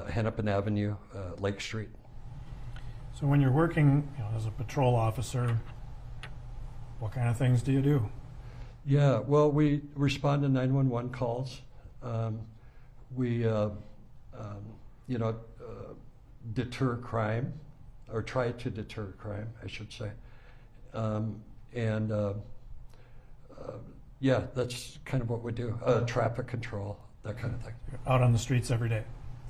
Hennepin Avenue, Lake Street. So when you're working as a patrol officer, what kind of things do you do? Yeah, well, we respond to 911 calls. We, deter crime, or try to deter crime, I should say. Yeah, that's kind of what we do. Traffic control, that kind of thing. You're out on the streets every day,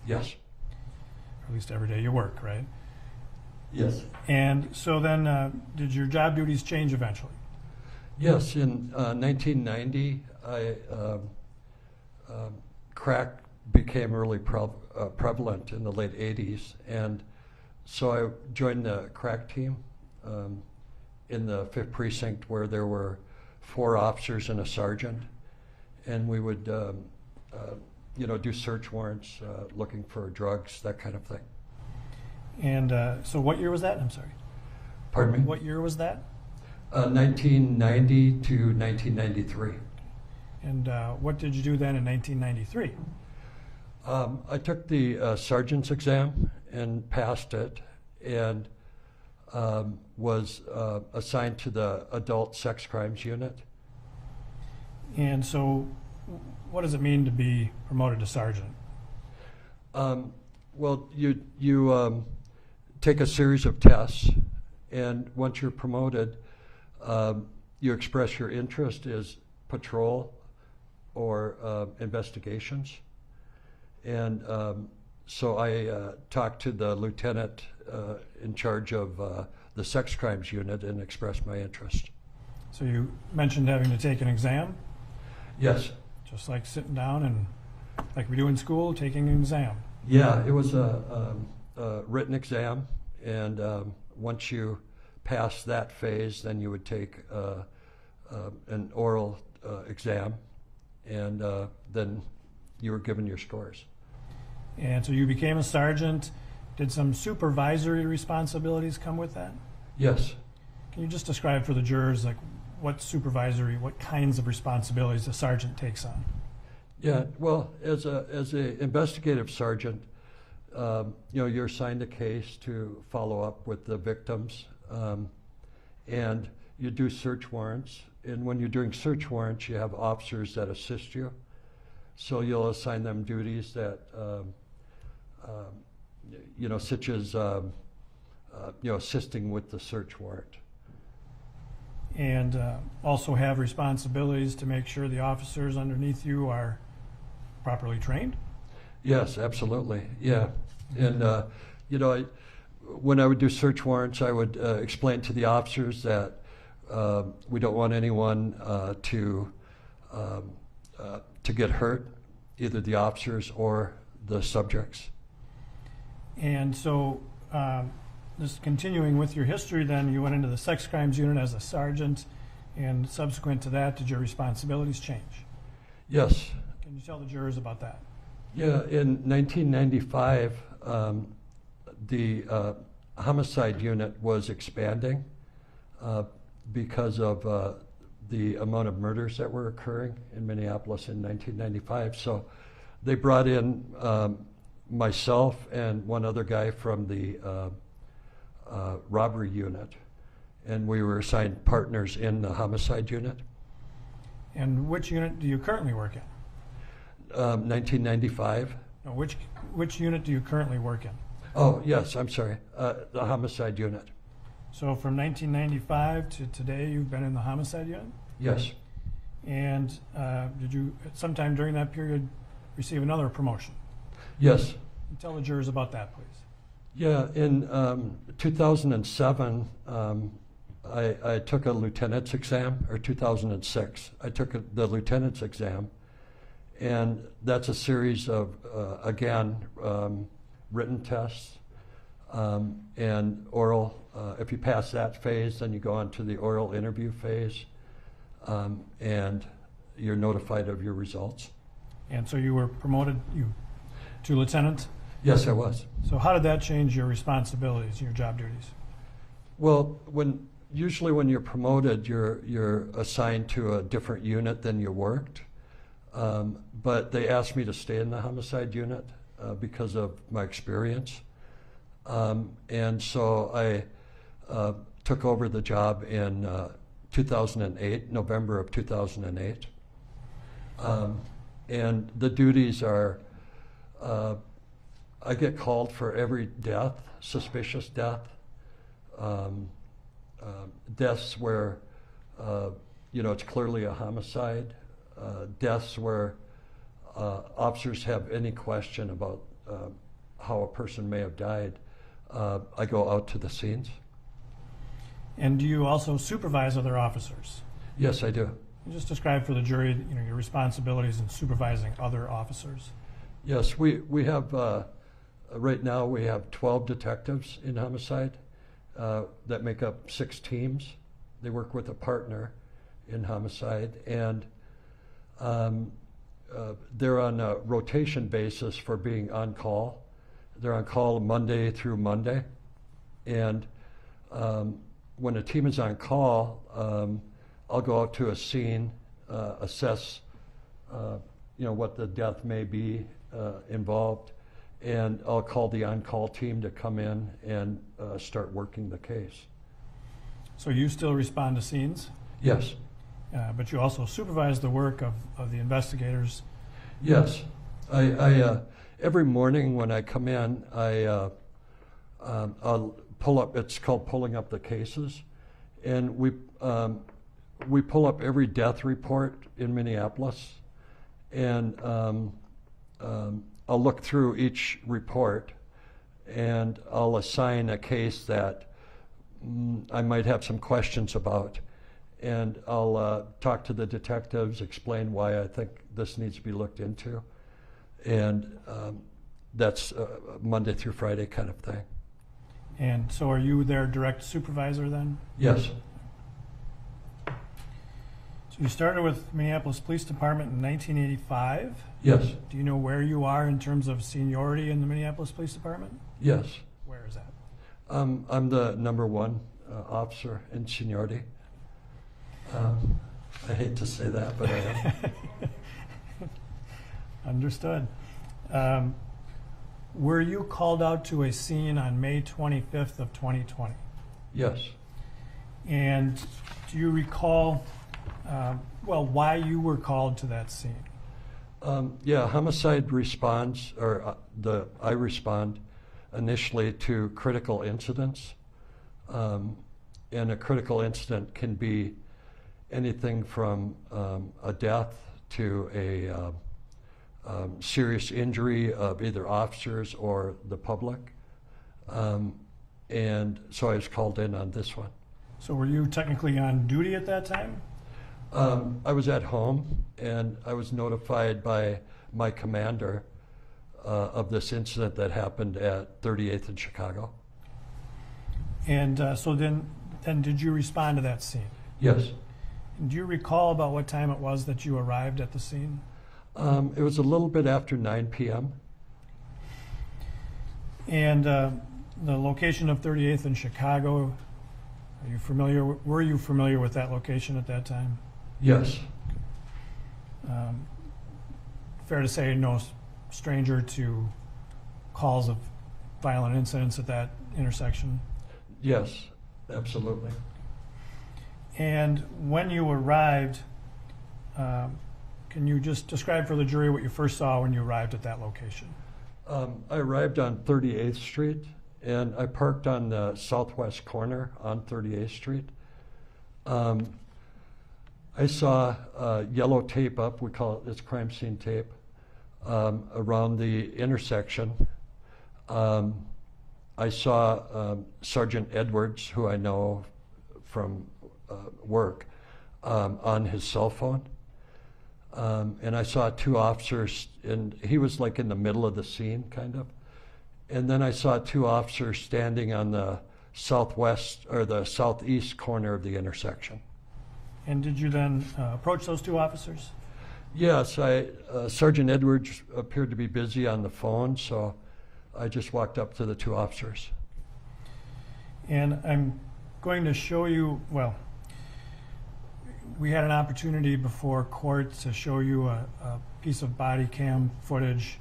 Yes. or at least every day you work, right? Yes. And so then, did your job duties change eventually? Yes, in 1990, crack became really prevalent in the late 80s, and so I joined the crack team in the 5th Precinct, where there were 4 officers and a sergeant, and we would do search warrants, looking for drugs, that kind of thing. And so what year was that? I'm sorry. Pardon me? What year was that? 1990 to 1993. And what did you do then in 1993? I took the sergeant's exam and passed it, and was assigned to the adult sex crimes unit. And so what does it mean to be promoted to sergeant? Well, you take a series of tests, and once you're promoted, you express your interest as patrol or investigations. And so I talked to the lieutenant in charge of the sex crimes unit and expressed my interest. So you mentioned having to take an exam, Yes. just like sitting down and, like we do in school, taking an exam. Yeah, it was a written exam, and once you pass that phase, then you would take an oral exam, and then you were given your scores. And so you became a sergeant. Did some supervisory responsibilities come with that? Yes. Can you just describe for the jurors, like what kinds of responsibilities a sergeant takes on? Yeah, well, as a investigative sergeant, you're assigned a case to follow up with the victims, and you do search warrants. And when you're doing search warrants, you have officers that assist you. So you'll assign them duties that, such as, assisting with the search warrant. And also have responsibilities to make sure the officers underneath you are properly trained? Yes, absolutely. Yeah. And, when I would do search warrants, I would explain to the officers that we don't want anyone to get hurt, either the officers or the subjects. And so, just continuing with your history, then you went into the sex crimes unit as a sergeant, and subsequent to that, did your responsibilities change? Yes. Can you tell the jurors about that? Yeah, in 1995, the homicide unit was expanding because of the amount of murders that were occurring in Minneapolis in 1995. So they brought in myself and one other guy from the robbery unit, and we were assigned partners in the homicide unit. And which unit do you currently work in? 1995. No, which unit do you currently work in? Oh, yes, I'm sorry. The homicide unit. So from 1995 to today, you've been in the homicide unit? Yes. And did you, at some time during that period, receive another promotion? Yes. Tell the jurors about that, please. Yeah, in 2007, I took a lieutenant's exam, or 2006. I took the lieutenant's exam, and that's a series of, again, written tests and oral. If you pass that phase, then you go on to the oral interview phase, and you're notified of your results. And so you were promoted to lieutenant? Yes, I was. So how did that change your responsibilities and your job duties? Well, usually when you're promoted, you're assigned to a different unit than you worked. But they asked me to stay in the homicide unit because of my experience. And so I took over the job in 2008, November of 2008. And the duties are, I get called for every death, suspicious death, deaths where, it's clearly a homicide, deaths where officers have any question about how a person may have died. I go out to the scenes. And do you also supervise other officers? Yes, I do. Just describe for the jury, your responsibilities in supervising other officers. Yes, we have, right now we have 12 detectives in homicide that make up 6 teams. They work with a partner in homicide, and they're on a rotation basis for being on call. They're on call Monday through Monday, and when a team is on call, I'll go out to a scene, assess, what the death may be involved, and I'll call the on-call team to come in and start working the case. So you still respond to scenes? Yes. But you also supervise the work of the investigators? Yes. I every morning when I come in, I'll pull up, it's called pulling up the cases, and we pull up every death report in Minneapolis, and I'll look through each report, and I'll assign a case that I might have some questions about, and I'll talk to the detectives, explain why I think this needs to be looked into, and that's Monday through Friday kind of thing. And so are you their direct supervisor then? Yes. So you started with Minneapolis Police Department in 1985. Yes. Do you know where you are in terms of seniority in the Minneapolis Police Department? Yes. Where is that? I'm the #1 officer in seniority. I hate to say that, but I am. Understood. Were you called out to a scene on May 25th of 2020? Yes. And do you recall, why you were called to that scene? Yeah, homicide responds, or I respond initially to critical incidents. And a critical incident can be anything from a death to a serious injury of either officers or the public. And so I was called in on this one. So were you technically on duty at that time? I was at home, and I was notified by my commander of this incident that happened at 38th in Chicago. And so then did you respond to that scene? Yes. And do you recall about what time it was that you arrived at the scene? It was a little bit after 9 p.m. And the location of 38th in Chicago, were you familiar with that location at that time? Yes. Fair to say no stranger to calls of violent incidents at that intersection? Yes, absolutely. And when you arrived, can you just describe for the jury what you first saw when you arrived at that location? I arrived on 38th Street, and I parked on the southwest corner on 38th Street. I I saw yellow tape up, we call it, it's crime scene tape, around the intersection. I saw Sergeant Edwards, who I know from work, on his cell phone. And I saw two officers, and he was like in the middle of the scene, kind of. And then I saw two officers standing on the southwest or the southeast corner of the intersection. And did you then approach those two officers? Yes, Sergeant Edwards appeared to be busy on the phone, so I just walked up to the two officers. And I'm going to show you, well, we had an opportunity before court to show you a piece of body cam footage,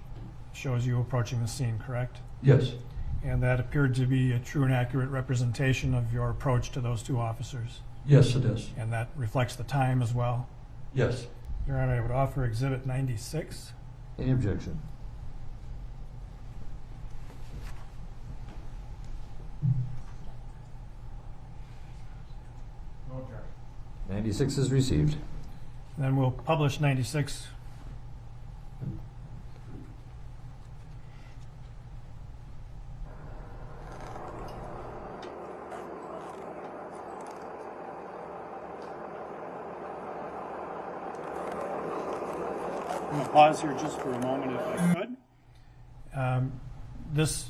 shows you approaching the scene, correct? Yes. And that appeared to be a true and accurate representation of your approach to those two officers. Yes, it is. And that reflects the time as well. Yes. Your Honor, I would offer Exhibit 96. Any objection? No objection. 96 is received. Then we'll publish 96. I'm going to pause here just for a moment if I could. This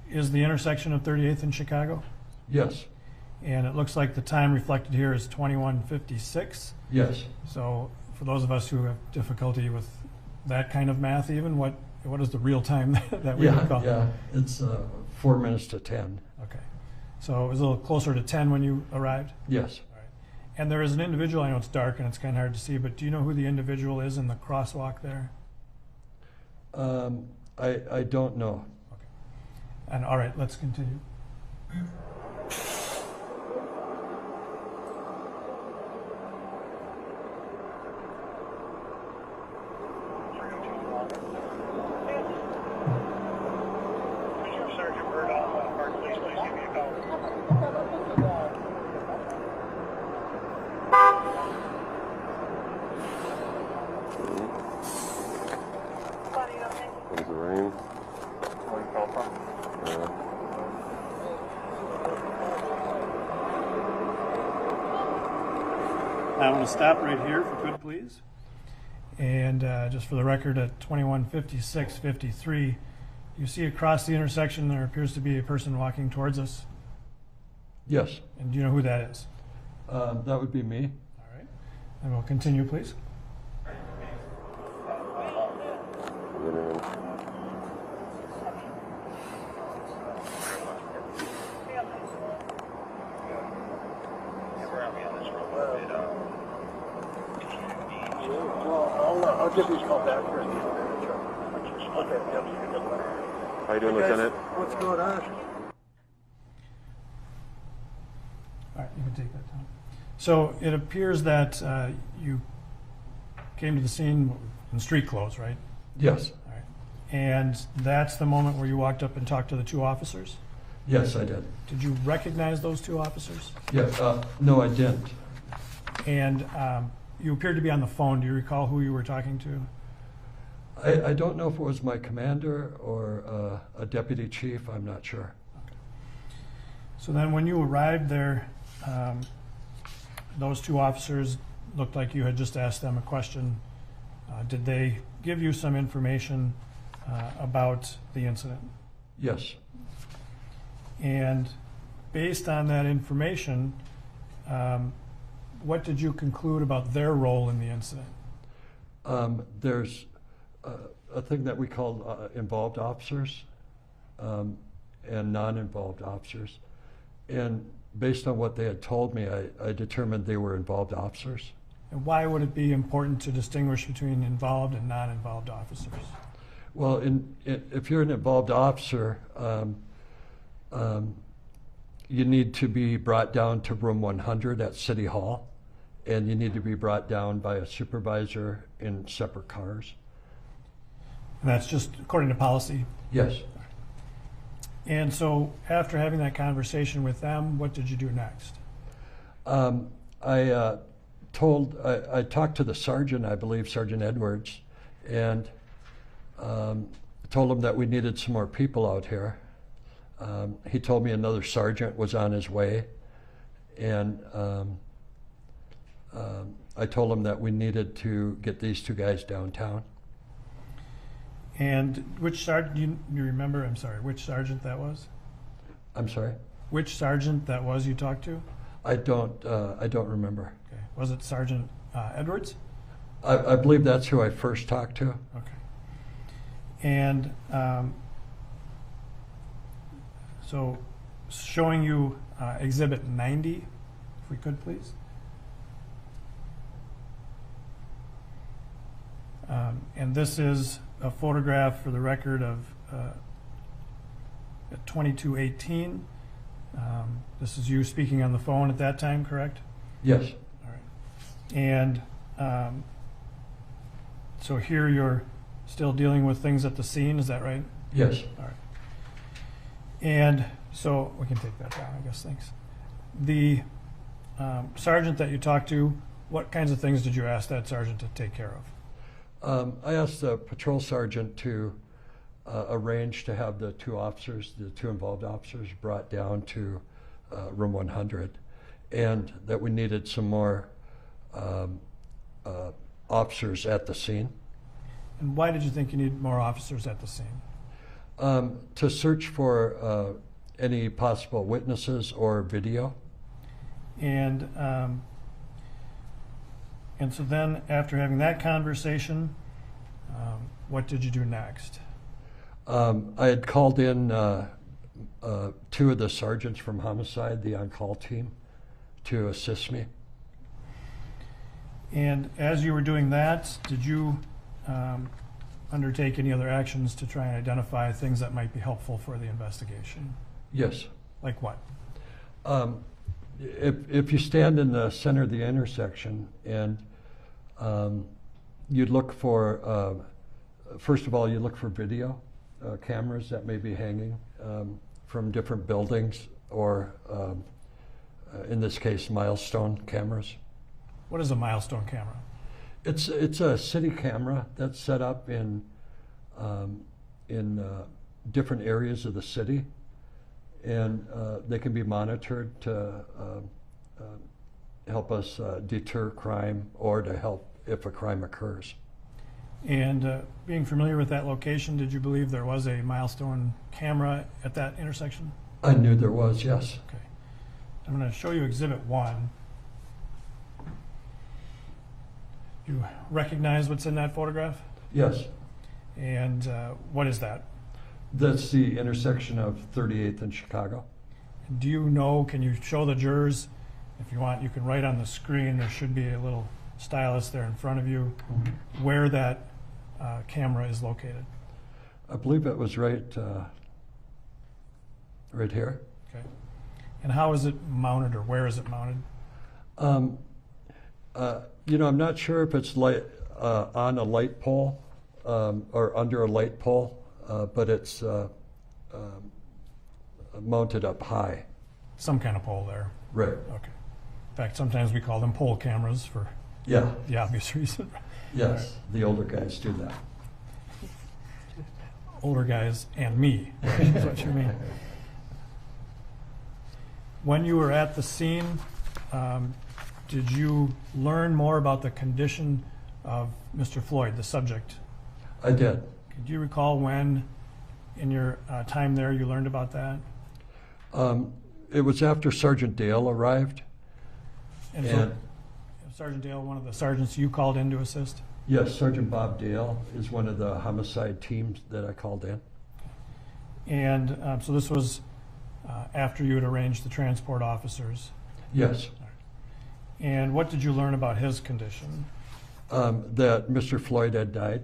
is the intersection of 38th and Chicago, Yes. and it looks like the time reflected here is 21:56. Yes. So for those of us who have difficulty with that kind of math even, what is the real time that we would call? Yeah. It's 4 minutes to 10. Okay. So it was a little closer to 10 when you arrived? Yes. And there is an individual, I know it's dark and it's kind of hard to see, but do you know who the individual is in the crosswalk there? I don't know. Okay. And all right, let's continue. There's the rain. I want to stop right here if you could, please. And just for the record, at 21:56:53, you see across the intersection there appears to be a person walking towards us. Yes. And do you know who that is? That would be me. All right. And we'll continue, please. I'll give these call back for you. Okay, yep. How you doing, Lieutenant? What's going on? All right, you can take that down. So it appears that you came to the scene in street clothes, right? Yes. All right. And that's the moment where you walked up and talked to the two officers? Yes, I did. Did you recognize those two officers? Yeah. No, I didn't. And you appeared to be on the phone. Do you recall who you were talking to? I don't know if it was my commander or a deputy chief. I'm not sure. Okay. So then when you arrived there, those two officers looked like you had just asked them a question. Did they give you some information about the incident? Yes. And based on that information, what did you conclude about their role in the incident? There's a thing that we call involved officers and non-involved officers. And based on what they had told me, I determined they were involved officers. And why would it be important to distinguish between involved and non-involved officers? Well, if you're an involved officer, you need to be brought down to room 100 at City Hall, and you need to be brought down by a supervisor in separate cars. And that's just according to policy? Yes. And so after having that conversation with them, what did you do next? I I talked to the sergeant, I believe Sergeant Edwards, and told him that we needed some more people out here. He told me another sergeant was on his way, and I told him that we needed to get these two guys downtown. And which sergeant, you remember, I'm sorry, which sergeant that was? I'm sorry? Which sergeant that was you talked to? I don't remember. Okay. Was it Sergeant Edwards? I believe that's who I first talked to. Okay. And so showing you Exhibit 90, if we could please. And this is a photograph for the record of 2218. This is you speaking on the phone at that time, correct? Yes. All right. And so here you're still dealing with things at the scene, is that right? Yes. All right. And so we can take that down, I guess, thanks. The sergeant that you talked to, what kinds of things did you ask that sergeant to take care of? I asked the patrol sergeant to arrange to have the two involved officers brought down to room 100, and that we needed some more officers at the scene. And why did you think you need more officers at the scene? To search for any possible witnesses or video. And so then after having that conversation, what did you do next? I had called in two of the sergeants from homicide, the on-call team, to assist me. And as you were doing that, did you undertake any other actions to try and identify things that might be helpful for the investigation? Yes. Like what? If you stand in the center of the intersection and you'd look for, first of all, you look for video cameras that may be hanging from different buildings, or in this case, milestone cameras. What is a milestone camera? It's a city camera that's set up in different areas of the city, and they can be monitored to help us deter crime or to help if a crime occurs. And being familiar with that location, did you believe there was a milestone camera at that intersection? I knew there was, yes. Okay. I'm going to show you Exhibit 1. You recognize what's in that photograph? Yes. And what is that? That's the intersection of 38th and Chicago. Do you know, can you show the jurors, if you want, you can write on the screen, there should be a little stylus there in front of you, where that camera is located? I believe it was right here. Okay. And how is it mounted, or where is it mounted? You know, I'm not sure if it's on a light pole or under a light pole, but it's mounted up high. Some kind of pole there. Right. Okay. In fact, sometimes we call them pole cameras for Yeah. the obvious reason. Yes. The older guys do that. Older guys and me, is what you mean. When you were at the scene, did you learn more about the condition of Mr. Floyd, the subject? I did. Could you recall when, in your time there, you learned about that? It was after Sergeant Dale arrived. And so, Sergeant Dale, one of the sergeants you called in to assist? Yes, Sergeant Bob Dale is one of the homicide teams that I called in. And so this was after you had arranged the transport officers? Yes. And what did you learn about his condition? That Mr. Floyd had died.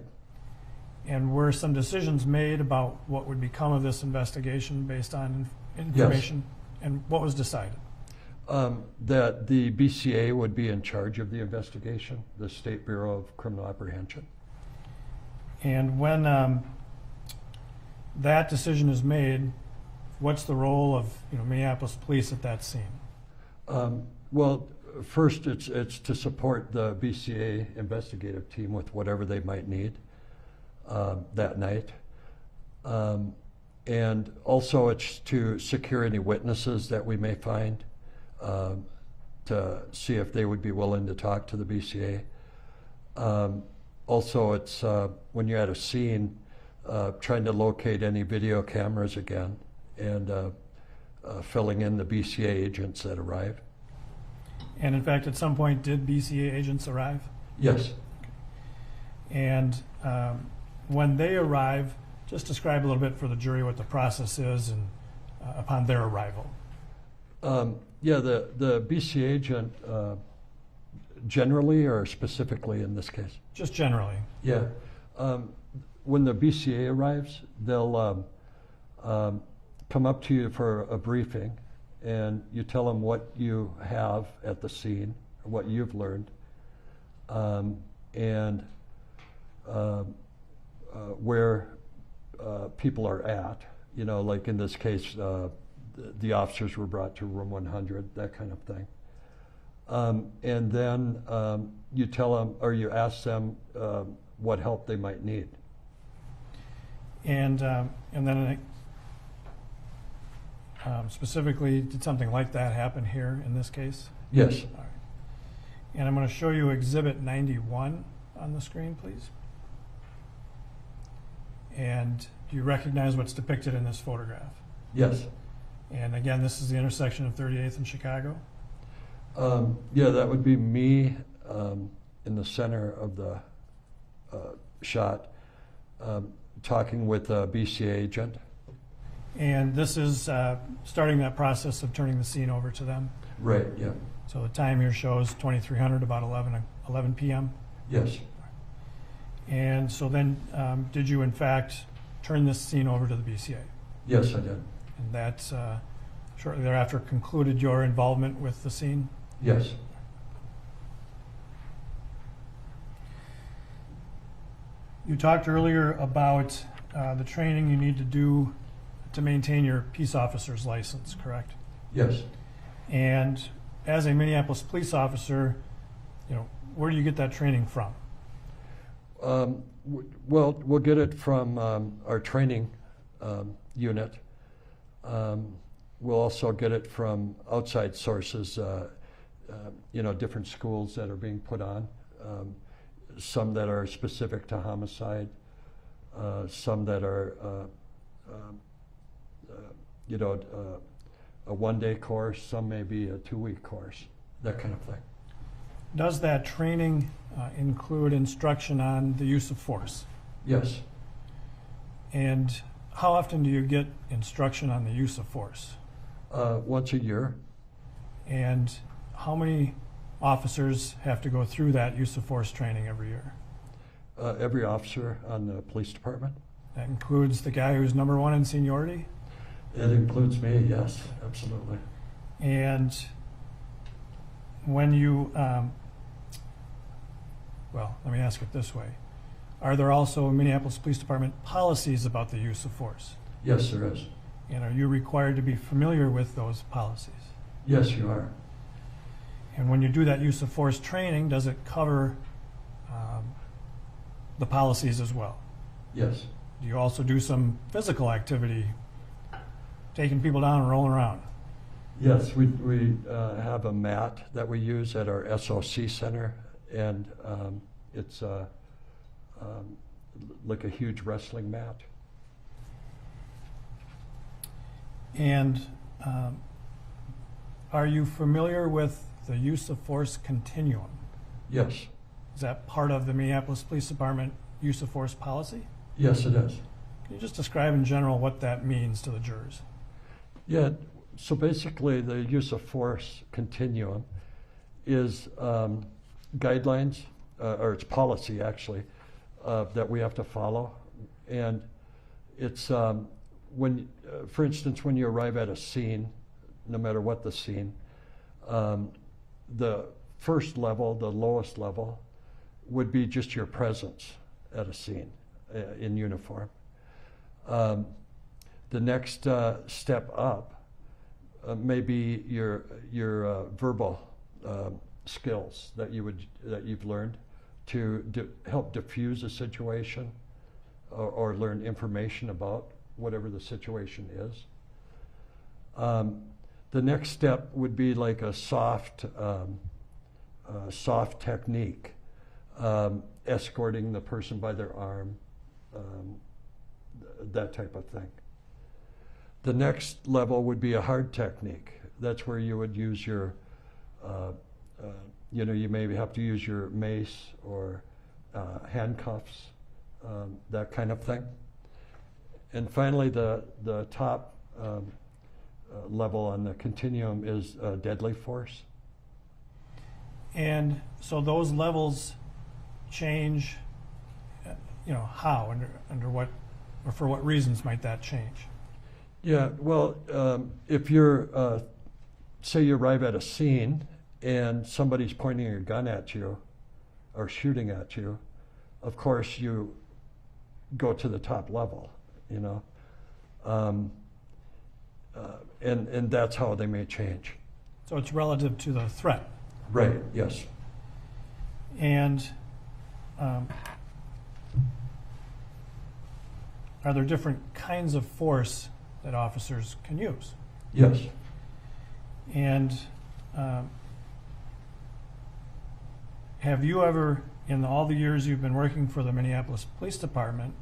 And were some decisions made about what would become of this investigation based on information? Yes. And what was decided? That the BCA would be in charge of the investigation, the State Bureau of Criminal Apprehension. And when that decision is made, what's the role of Minneapolis police at that scene? Well, First, it's to support the BCA investigative team with whatever they might need that night. And also it's to secure any witnesses that we may find to see if they would be willing to talk to the BCA. Also, it's when you're at a scene, trying to locate any video cameras again and filling in the BCA agents that arrive. And in fact, at some point, did BCA agents arrive? Yes. And when they arrive, just describe a little bit for the jury what the process is and upon their arrival. Yeah, the BCA agent generally or specifically in this case? Just generally. Yeah. When the BCA arrives, they'll come up to you for a briefing, and you tell them what you have at the scene, what you've learned, and where people are at. You know, like in this case, the officers were brought to room 100, that kind of thing. And then you tell them, or you ask them what help they might need. And then specifically, did something like that happen here in this case? Yes. All right. And I'm going to show you Exhibit 91 on the screen, please. And do you recognize what's depicted in this photograph? Yes. And again, this is the intersection of 38th and Chicago? Yeah, that would be me in the center of the shot, talking with a BCA agent. And this is starting that process of turning the scene over to them? Right, yeah. So the time here shows 2300, about 11 p.m.? Yes. And so then, did you in fact turn this scene over to the BCA? Yes, I did. And that shortly thereafter concluded your involvement with the scene? Yes. You talked earlier about the training you need to do to maintain your peace officer's license, correct? Yes. And as a Minneapolis police officer, you know, where do you get that training from? Well, we'll get it from our training unit. We'll also get it from outside sources, you know, different schools that are being put on, some that are specific to homicide, some that are, you know, a one-day course, some may be a 2-week course, that kind of thing. Does that training include instruction on the use of force? Yes. And how often do you get instruction on the use of force? Once a year. And how many officers have to go through that use of force training every year? Every officer on the police department. That includes the guy who's number one in seniority? It includes me, yes, absolutely. And when you, well, let me ask it this way. Are there also Minneapolis Police Department policies about the use of force? Yes, there is. And are you required to be familiar with those policies? Yes, you are. And when you do that use of force training, does it cover the policies as well? Yes. Do you also do some physical activity, taking people down and rolling around? Yes, we have a mat that we use at our SOC center, and it's like a huge wrestling mat. And are you familiar with the use of force continuum? Yes. Is that part of the Minneapolis Police Department use of force policy? Yes, it is. Can you just describe in general what that means to the jurors? Yeah, so basically the use of force continuum is guidelines, or it's policy actually, that we have to follow. And it's when, for instance, when you arrive at a scene, no matter what the scene, the first level, the lowest level, would be just your presence at a scene in uniform. The next step up may be your verbal skills that you've learned to help diffuse a situation or learn information about whatever the situation is. The next step would be like a soft technique, escorting the person by their arm, that type of thing. The next level would be a hard technique. That's where you would use your, you maybe have to use your mace or handcuffs, that kind of thing. And finally, the top level on the continuum is deadly force. And so those levels change, how, under what, or for what reasons might that change? Yeah, well, if you're, say you arrive at a scene and somebody's pointing a gun at you or shooting at you, of course you go to the top level, and that's how they may change. So it's relative to the threat. Right, yes. And are there different kinds of force that officers can use? Yes. And have you ever, in all the years you've been working for the Minneapolis Police Department,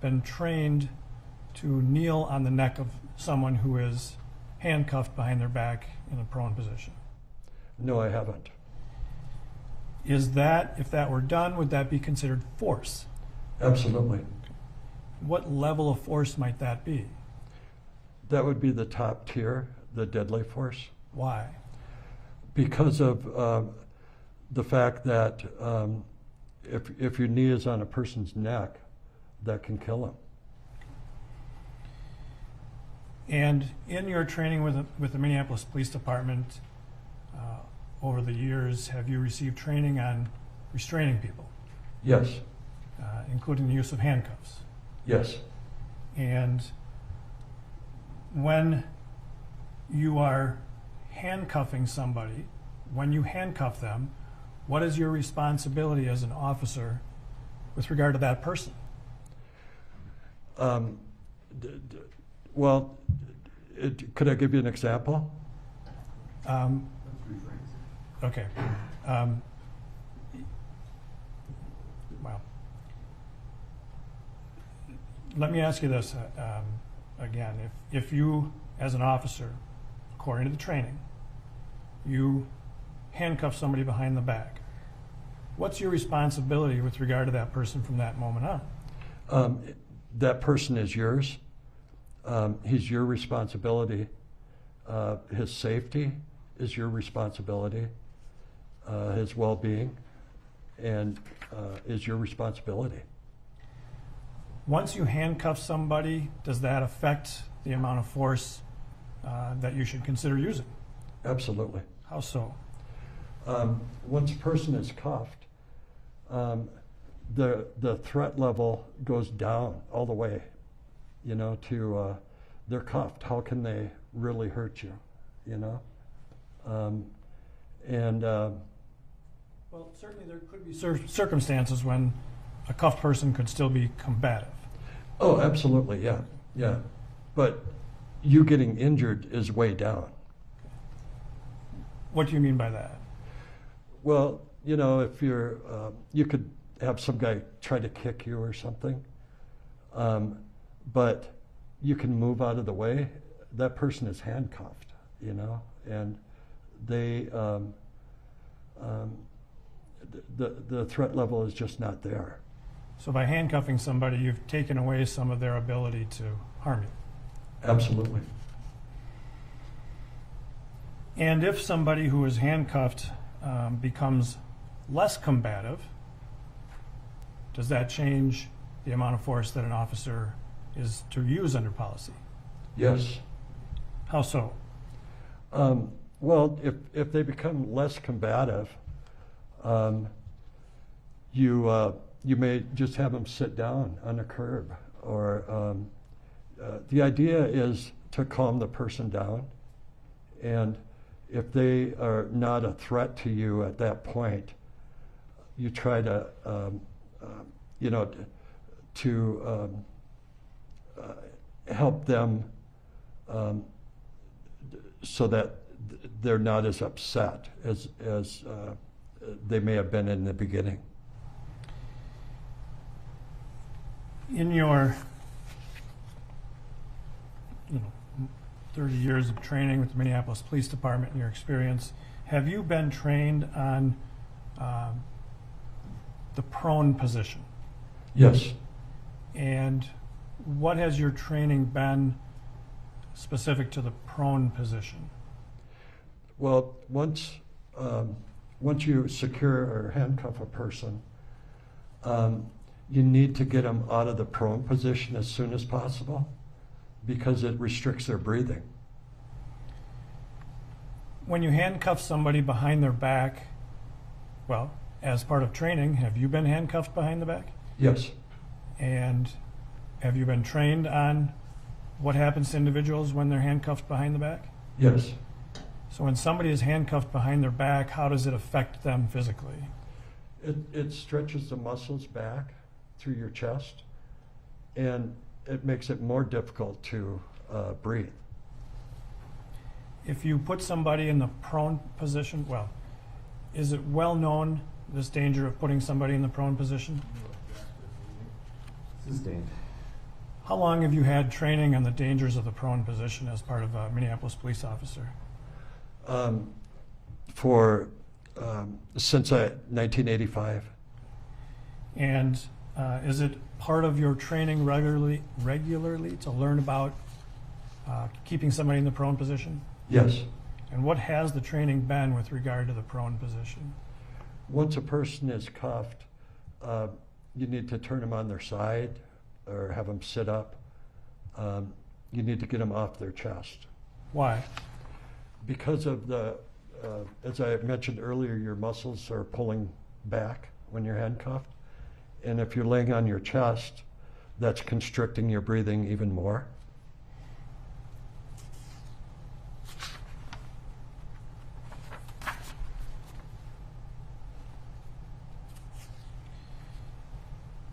been trained to kneel on the neck of someone who is handcuffed behind their back in a prone position? No, I haven't. Is that, if that were done, would that be considered force? Absolutely. What level of force might that be? That would be the top tier, the deadly force. Why? Because of the fact that if your knee is on a person's neck, that can kill him. And in your training with the Minneapolis Police Department, over the years, have you received training on restraining people? Yes. Including the use of handcuffs? Yes. And when you are handcuffing somebody, when you handcuff them, what is your responsibility as an officer with regard to that person? Well, could I give you an example? Okay. Well, let me ask you this again. If you, as an officer, according to the training, you handcuff somebody behind the back, what's your responsibility with regard to that person from that moment on? That person is yours. He's your responsibility. His safety is your responsibility. His well-being and is your responsibility. Once you handcuff somebody, does that affect the amount of force that you should consider using? Absolutely. How so? Once a person is cuffed, the threat level goes down all the way, to they're cuffed. How can they really hurt you, Well, certainly there could be circumstances when a cuffed person could still be combative. Oh, absolutely, yeah. But you getting injured is way down. What do you mean by that? Well, if you're, you could have some guy try to kick you or something, but you can move out of the way. That person is handcuffed, and they, the threat level is just not there. So by handcuffing somebody, you've taken away some of their ability to harm you. Absolutely. And if somebody who is handcuffed becomes less combative, does that change the amount of force that an officer is to use under policy? Yes. How so? Well, if they become less combative, you may just have them sit down on a curb, or the idea is to calm the person down, and if they are not a threat to you at that point, you try to, you know, to help them so that they're not as upset as they may have been in the beginning. In your 30 years of training with the Minneapolis Police Department, in your experience, have you been trained on the prone position? Yes. And what has your training been specific to the prone position? Well, once you secure or handcuff a person, you need to get them out of the prone position as soon as possible because it restricts their breathing. When you handcuff somebody behind their back, well, as part of training, have you been handcuffed behind the back? Yes. And have you been trained on what happens to individuals when they're handcuffed behind the back? Yes. So when somebody is handcuffed behind their back, how does it affect them physically? It stretches the muscles back through your chest, and it makes it more difficult to breathe. If you put somebody in the prone position, well, is it well known, this danger of putting somebody in the prone position? Sustained. How long have you had training on the dangers of the prone position as part of a Minneapolis police officer? Since 1985. And is it part of your training regularly to learn about keeping somebody in the prone position? Yes. And what has the training been with regard to the prone position? Once a person is cuffed, you need to turn them on their side or have them sit up. You need to get them off their chest. Why? Because of the, as I mentioned earlier, your muscles are pulling back when you're handcuffed. And if you're laying on your chest, that's constricting your breathing even more.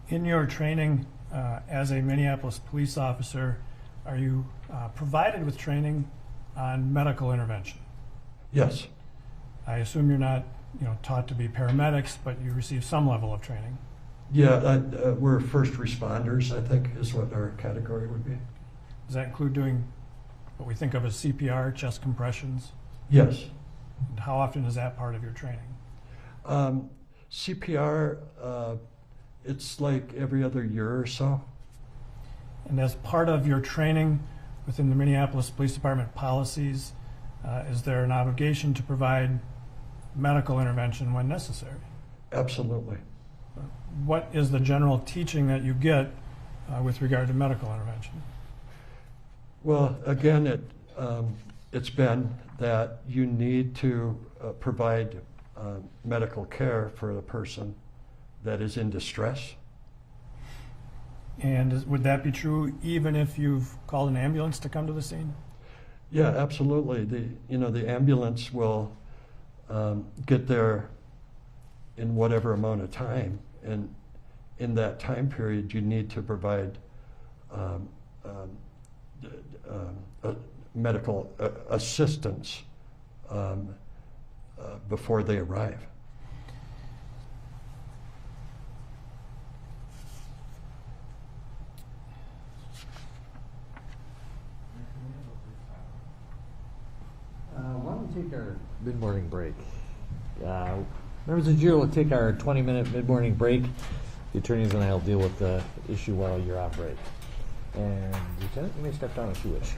In your training as a Minneapolis police officer, are you provided with training on medical intervention? Yes. I assume you're not, taught to be paramedics, but you receive some level of training. Yeah, we're first responders, I think, is what our category would be. Does that include doing what we think of as CPR, chest compressions? Yes. And how often is that part of your training? CPR, it's like every other year or so. And as part of your training within the Minneapolis Police Department policies, is there an obligation to provide medical intervention when necessary? Absolutely. What is the general teaching that you get with regard to medical intervention? Well, again, it's been that you need to provide medical care for the person that is in distress. And would that be true even if you've called an ambulance to come to the scene? Yeah, absolutely. The ambulance will get there in whatever amount of time, and in that time period, you need to provide medical assistance before they arrive. Why don't we take our mid-morning break? Members of the jury will take our 20-minute mid-morning break. The attorneys and I will deal with the issue while you're off break. And Lieutenant, you may step down if you wish.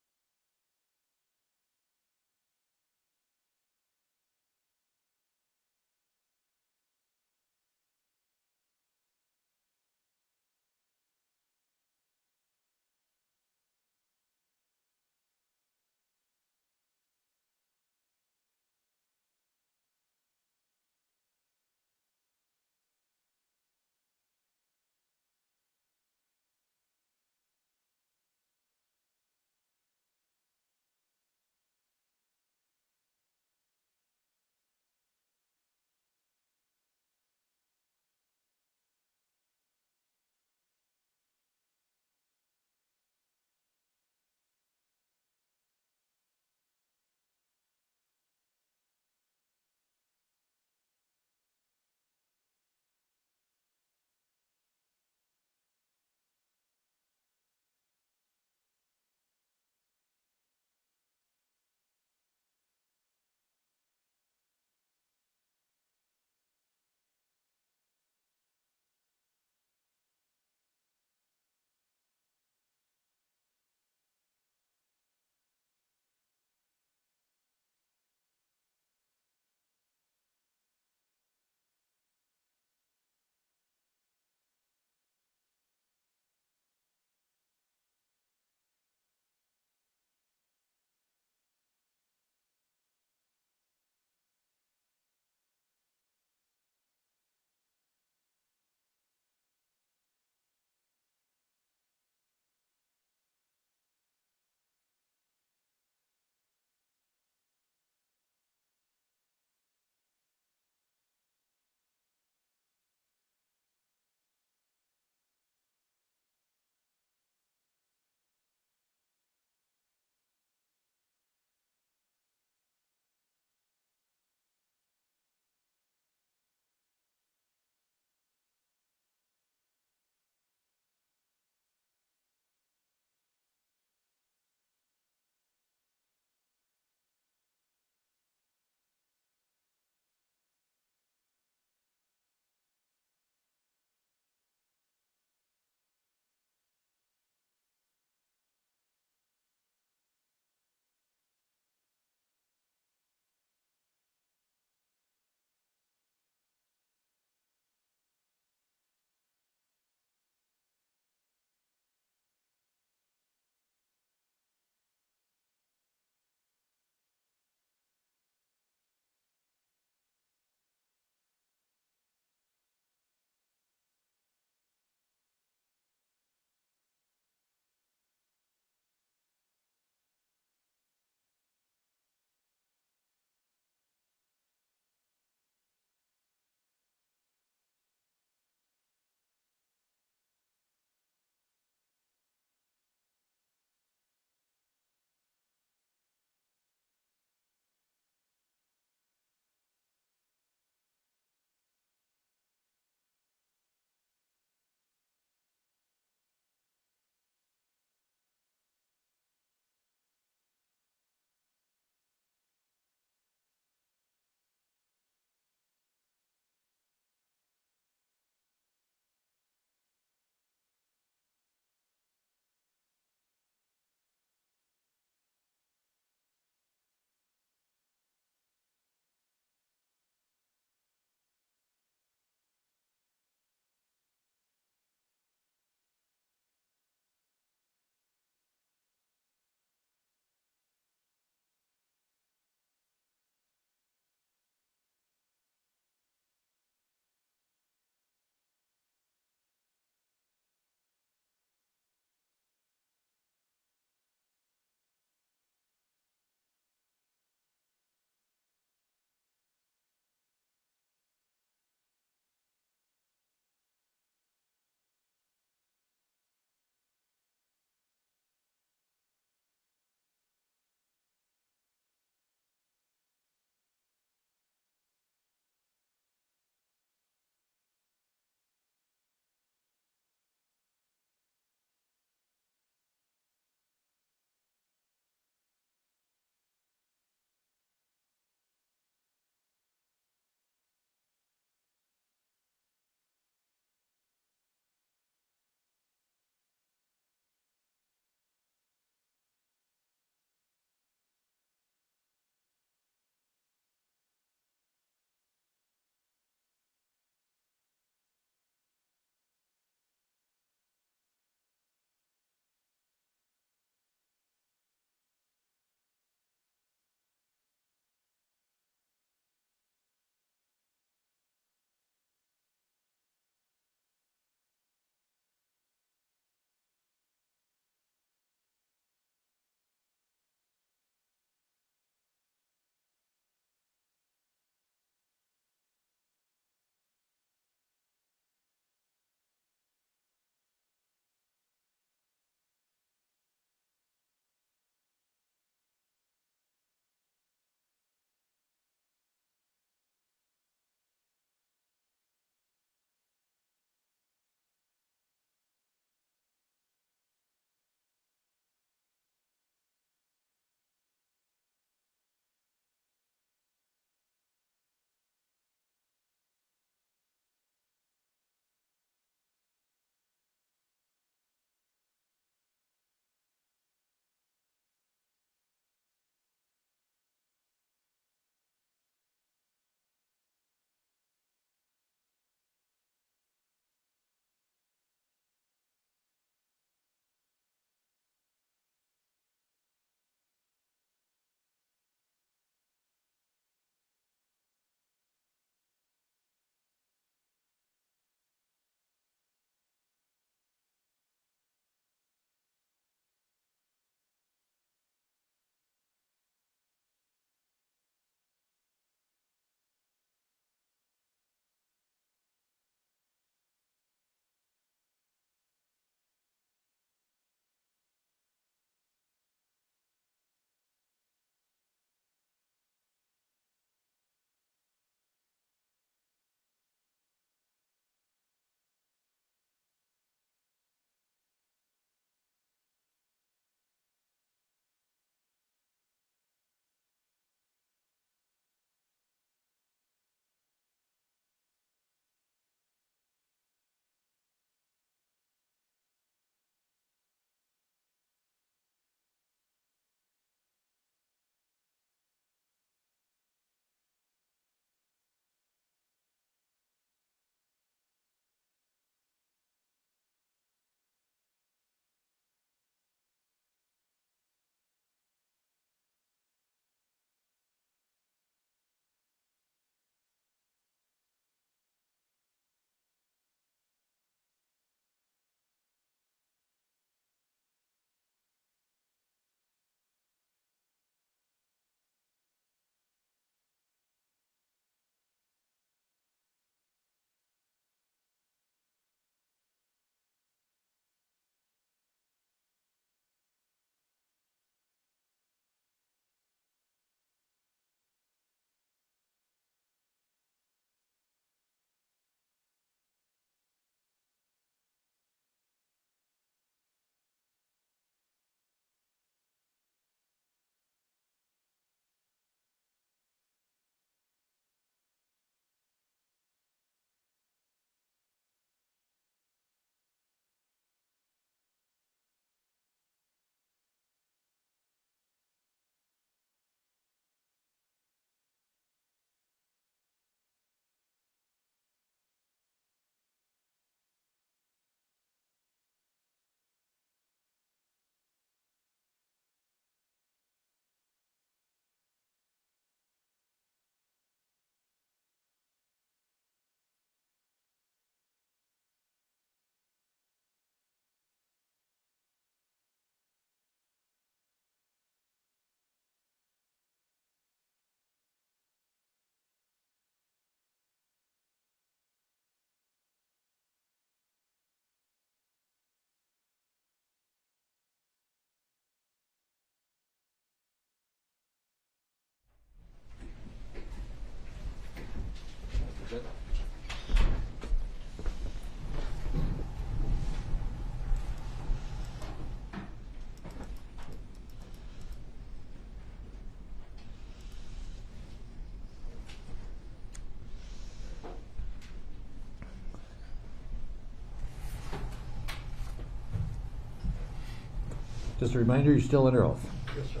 Just a reminder, you're still under oath. Yes, sir.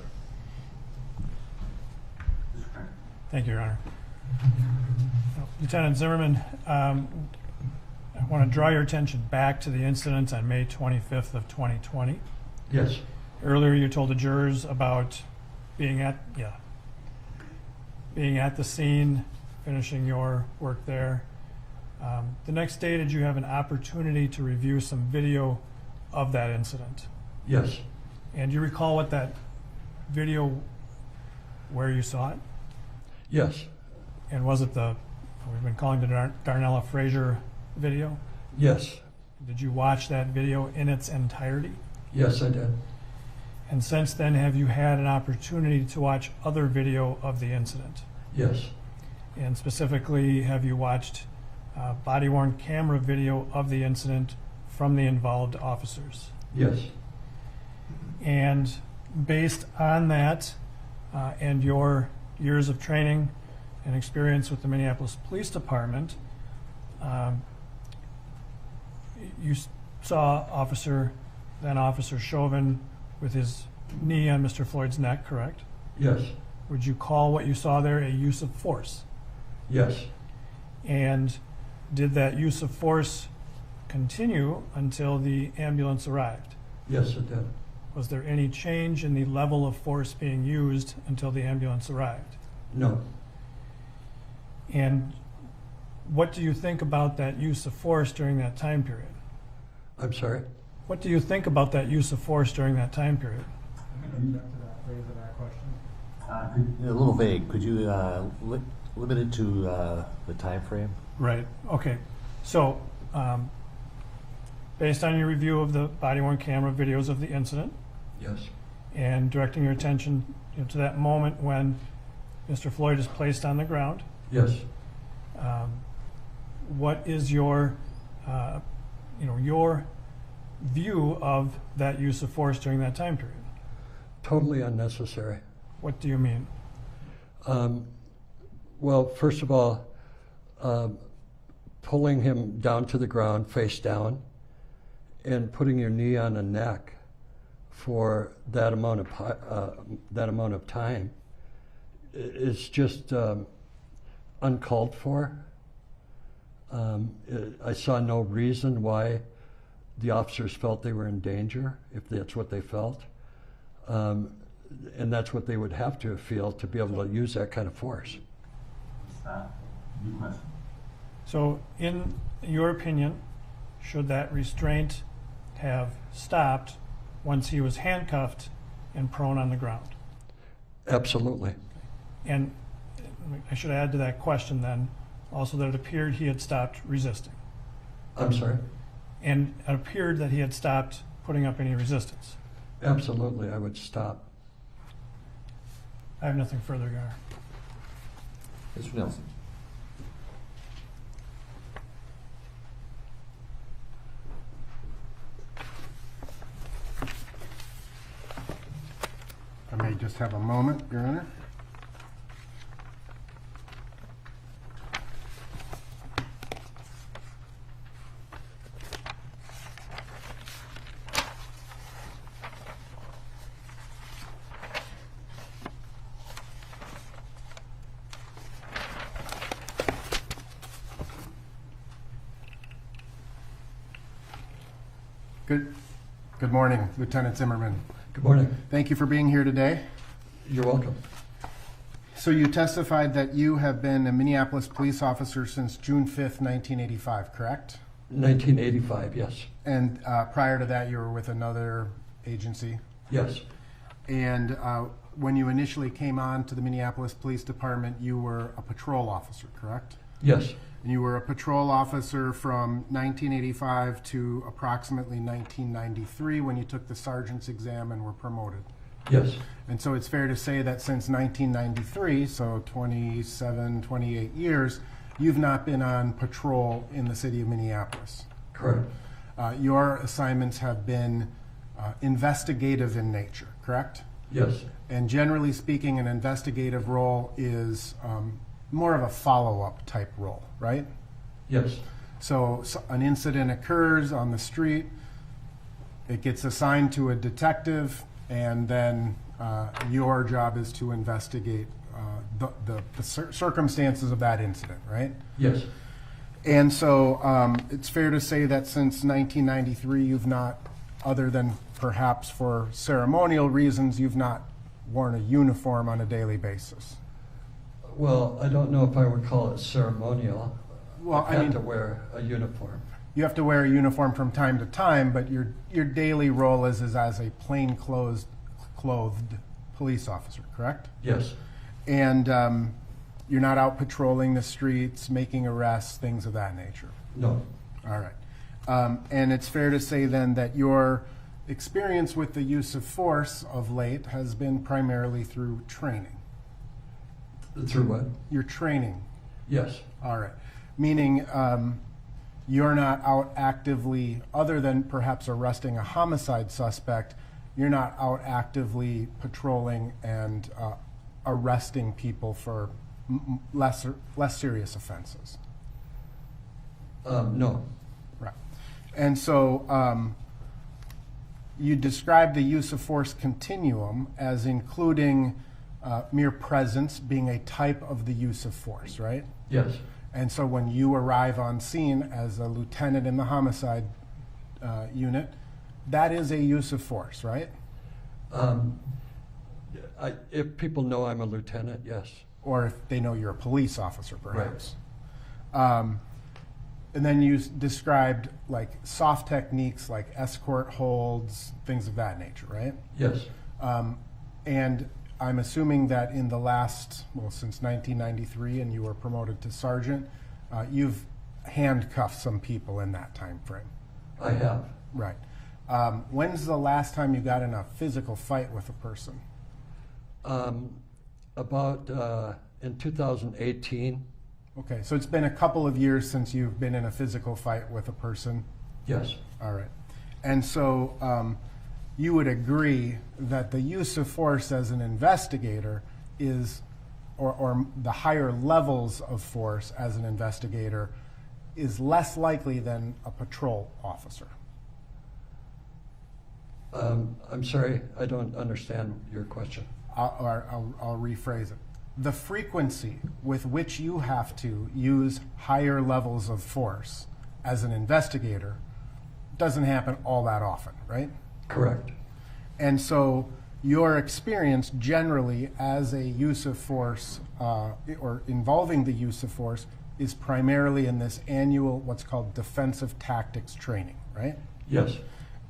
Thank you, Your Honor. Lieutenant Zimmerman, I want to draw your attention back to the incident on May 25th of 2020. Yes. Earlier, you told the jurors about being at the scene, finishing your work there. The next day, did you have an opportunity to review some video of that incident? Yes. And do you recall what that video, where you saw it? Yes. And was it we've been calling the Darnella Frazier video? Yes. Did you watch that video in its entirety? Yes, I did. And since then, have you had an opportunity to watch other video of the incident? Yes. And specifically, have you watched body-worn camera video of the incident from the involved officers? Yes. And based on that and your years of training and experience with the Minneapolis Police Department, you saw then Officer Chauvin with his knee on Mr. Floyd's neck, correct? Yes. Would you call what you saw there a use of force? Yes. And did that use of force continue until the ambulance arrived? Yes, it did. Was there any change in the level of force being used until the ambulance arrived? No. And what do you think about that use of force during that time period? I'm sorry? What do you think about that use of force during that time period? A little vague. Could you limit it to the time frame? Right. Okay. So, based on your review of the body-worn camera videos of the incident, Yes. and directing your attention to that moment when Mr. Floyd is placed on the ground, Yes. what is your view of that use of force during that time period? Totally unnecessary. What do you mean? Well, first of all, pulling him down to the ground, face down, and putting your knee on a neck for that amount of time is just uncalled for. I saw no reason why the officers felt they were in danger, if that's what they felt. And that's what they would have to feel to be able to use that kind of force. So, in your opinion, should that restraint have stopped once he was handcuffed and prone on the ground? Absolutely. And I should add to that question then also that it appeared he had stopped resisting. I'm sorry? And it appeared that he had stopped putting up any resistance. Absolutely, I would stop. I have nothing further, Your Honor. Mr. Nelson. I may just have a moment, Your Honor. Good morning, Lieutenant Zimmerman. Good morning. Thank you for being here today. You're welcome. So you testified that you have been a Minneapolis police officer since June 5th, 1985, correct? 1985, yes. And prior to that, you were with another agency? Yes. And when you initially came on to the Minneapolis Police Department, you were a patrol officer, correct? Yes. And you were a patrol officer from 1985 to approximately 1993 when you took the sergeant's exam and were promoted. Yes. And so it's fair to say that since 1993, so 27, 28 years, you've not been on patrol in the city of Minneapolis. Correct. Your assignments have been investigative in nature, correct? Yes. And generally speaking, an investigative role is more of a follow-up type role, right? Yes. So an incident occurs on the street, It gets assigned to a detective, and then your job is to investigate the circumstances of that incident, right? Yes. And so it's fair to say that since 1993, you've not, other than perhaps for ceremonial reasons, you've not worn a uniform on a daily basis. Well, I don't know if I would call it ceremonial. Well, I had to wear a uniform. You have to wear a uniform from time to time, but your daily role is as a clothed police officer, correct? Yes. And you're not out patrolling the streets, making arrests, things of that nature. No. All right. And it's fair to say then that your experience with the use of force of late has been primarily through training. Through what? Your training. Yes. All right. Meaning you're not out actively, other than perhaps arresting a homicide suspect, you're not out actively patrolling and arresting people for less serious offenses. No. Right. And so you describe the use of force continuum as including mere presence being a type of the use of force, right? Yes. And so when you arrive on scene as a lieutenant in the homicide unit, that is a use of force, right? If people know I'm a lieutenant, yes. Or if they know you're a police officer, perhaps. Right. And then you described like soft techniques like escort holds, things of that nature, right? Yes. And I'm assuming that in the last, since 1993, and you were promoted to sergeant, you've handcuffed some people in that time frame. I have. Right. When's the last time you got in a physical fight with a person? About in 2018. Okay, so it's been a couple of years since you've been in a physical fight with a person? Yes. All right. And so you would agree that the use of force as an investigator is, or the higher levels of force as an investigator, is less likely than a patrol officer. I'm sorry, I don't understand your question. I'll rephrase it. The frequency with which you have to use higher levels of force as an investigator doesn't happen all that often, right? Correct. And so your experience generally as a use of force or involving the use of force is primarily in this annual what's called defensive tactics training, right? Yes.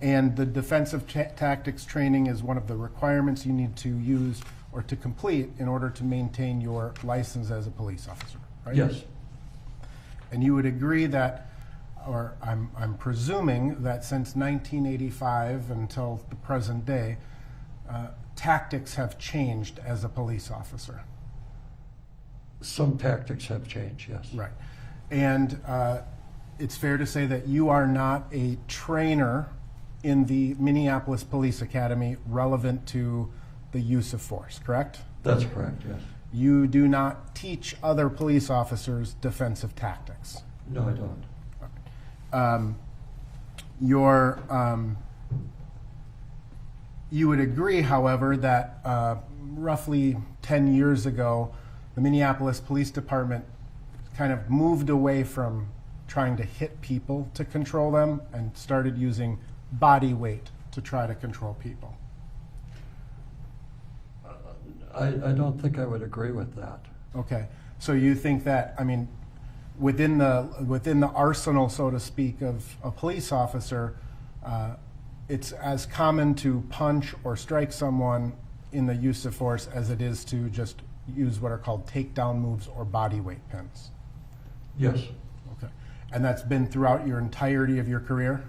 And the defensive tactics training is one of the requirements you need to use or to complete in order to maintain your license as a police officer, right? Yes. And you would agree that, or I'm presuming that since 1985 until the present day, tactics have changed as a police officer. Some tactics have changed, yes. Right. And it's fair to say that you are not a trainer in the Minneapolis Police Academy relevant to the use of force, correct? That's correct, yes. You do not teach other police officers defensive tactics. No, I don't. You would agree, however, that roughly 10 years ago, the Minneapolis Police Department kind of moved away from trying to hit people to control them and started using body weight to try to control people. I don't think I would agree with that. Okay, so you think that, I mean, within the arsenal, so to speak, of a police officer, it's as common to punch or strike someone in the use of force as it is to just use what are called takedown moves or body weight pins. Yes. Okay, and that's been throughout your entirety of your career?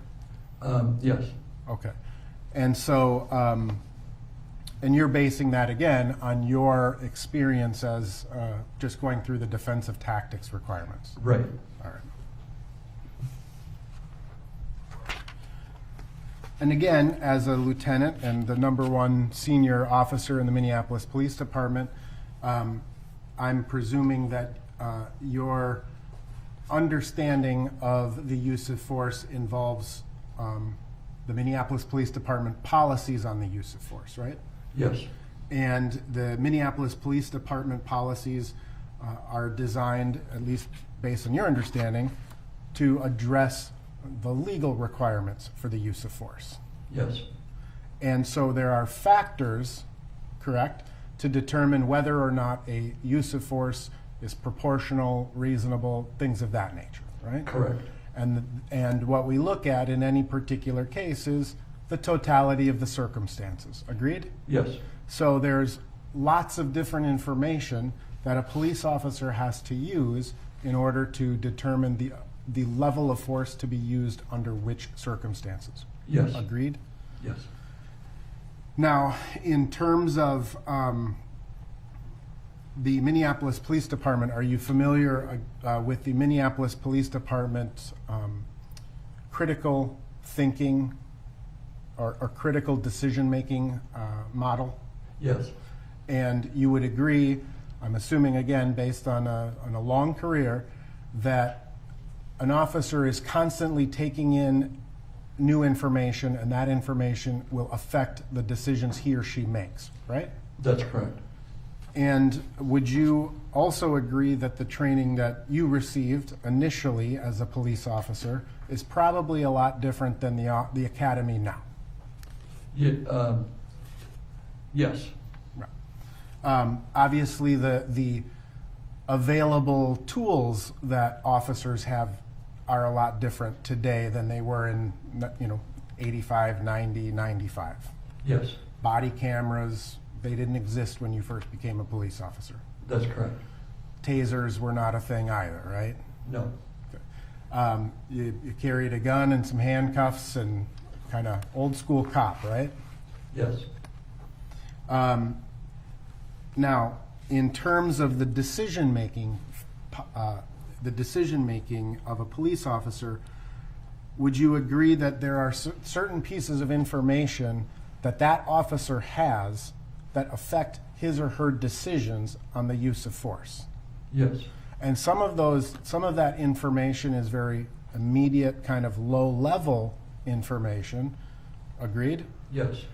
Yes. Okay, and so, and you're basing that again on your experience as just going through the defensive tactics requirements. Right. All right. And again, as a lieutenant and the #1 senior officer in the Minneapolis Police Department, I'm presuming that your understanding of the use of force involves the Minneapolis Police Department policies on the use of force, right? Yes. And the Minneapolis Police Department policies are designed, at least based on your understanding, to address the legal requirements for the use of force. Yes. And so there are factors, correct, to determine whether or not a use of force is proportional, reasonable, things of that nature, right? Correct. And what we look at in any particular case is the totality of the circumstances. Agreed? Yes. So there's lots of different information that a police officer has to use in order to determine the level of force to be used under which circumstances. Yes. Agreed? Yes. Now, in terms of the Minneapolis Police Department, are you familiar with the Minneapolis Police Department's critical thinking or critical decision-making model? Yes. And you would agree, I'm assuming again, based on a long career, that an officer is constantly taking in new information, and that information will affect the decisions he or she makes, right? That's correct. And would you also agree that the training that you received initially as a police officer is probably a lot different than the academy now? Yes. Obviously, the available tools that officers have are a lot different today than they were in 85, 90, 95. Yes. Body Cameras, they didn't exist when you first became a police officer. That's correct. Tasers were not a thing either, right? No. You carried a gun and some handcuffs and kind of old school cop, right? Yes. Now, in terms of the decision making of a police officer, would you agree that there are certain pieces of information that officer has that affect his or her decisions on the use of force? Yes. And some of that information is very immediate, kind of low-level information. Agreed? Yes.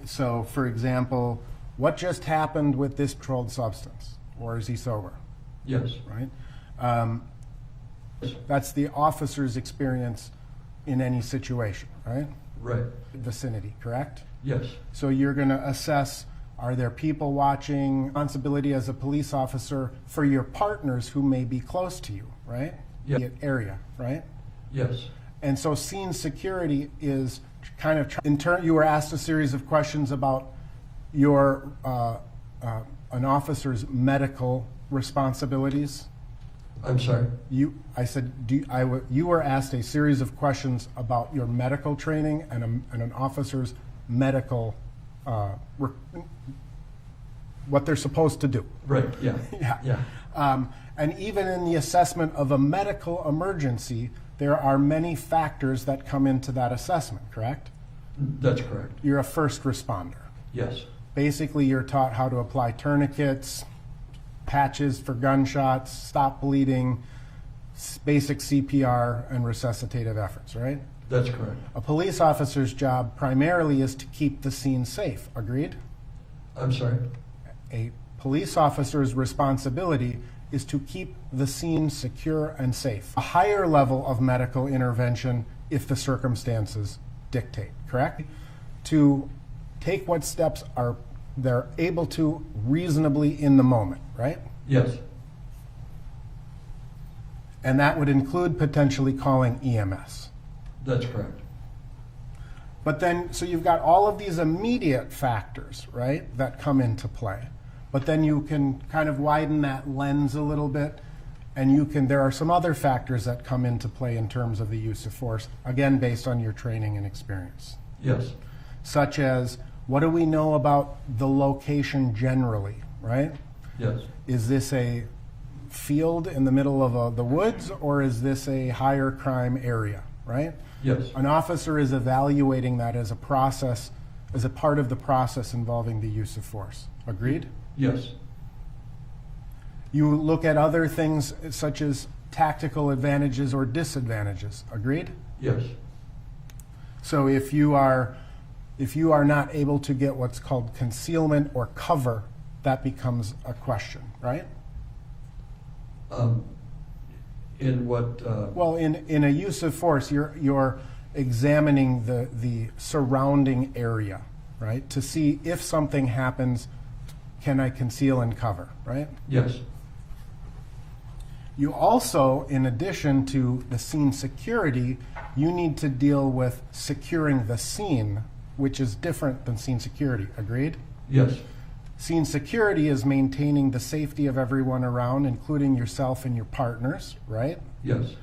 So, for example, what just happened with this controlled substance? Or is he sober? Yes. Right? That's the officer's experience in any situation, right? Right. Vicinity, correct? Yes. So you're going to assess, are there people watching? Responsibility as a police officer for your partners who may be close to you, right? Yeah. The area, right? Yes. And so scene security is kind of, in turn, you were asked a series of questions about your, an officer's medical responsibilities. I'm sorry? You were asked a series of questions about your medical training and an officer's medical, what they're supposed to do. Right, yeah. Yeah. Yeah. And even in the assessment of a medical emergency, there are many factors that come into that assessment, correct? That's correct. You're a first responder. Yes. Basically, you're taught how to apply tourniquets, patches for gunshots, stop bleeding, basic CPR, and resuscitative efforts, right? That's correct. A police officer's job primarily is to keep the scene safe. Agreed? I'm sorry? A police officer's responsibility is to keep the scene secure and safe. A higher level of medical intervention if the circumstances dictate, correct? To take what steps they're able to reasonably in the moment, right? Yes. And that would include potentially calling EMS. That's correct. But then, so you've got all of these immediate factors, right, that come into play. But then you can kind of widen that lens a little bit, and there are some other factors that come into play in terms of the use of force, again, based on your training and experience. Yes. Such as, what do we know about the location generally, right? Yes. Is this a field in the middle of the woods, or is this a higher crime area, right? Yes. An officer is evaluating that as a process, as a part of the process involving the use of force. Agreed? Yes. You look at other things such as tactical advantages or disadvantages. Agreed? Yes. So if you are not able to get what's called concealment or cover, that becomes a question, right? In what? Well, in a use of force, you're examining the surrounding area, right? To see if something happens, can I conceal and cover, right? Yes. You also, in addition to the scene security, you need to deal with securing the scene, which is different than scene security. Agreed? Yes. Scene security is maintaining the safety of everyone around, including yourself and your partners, right? Yes.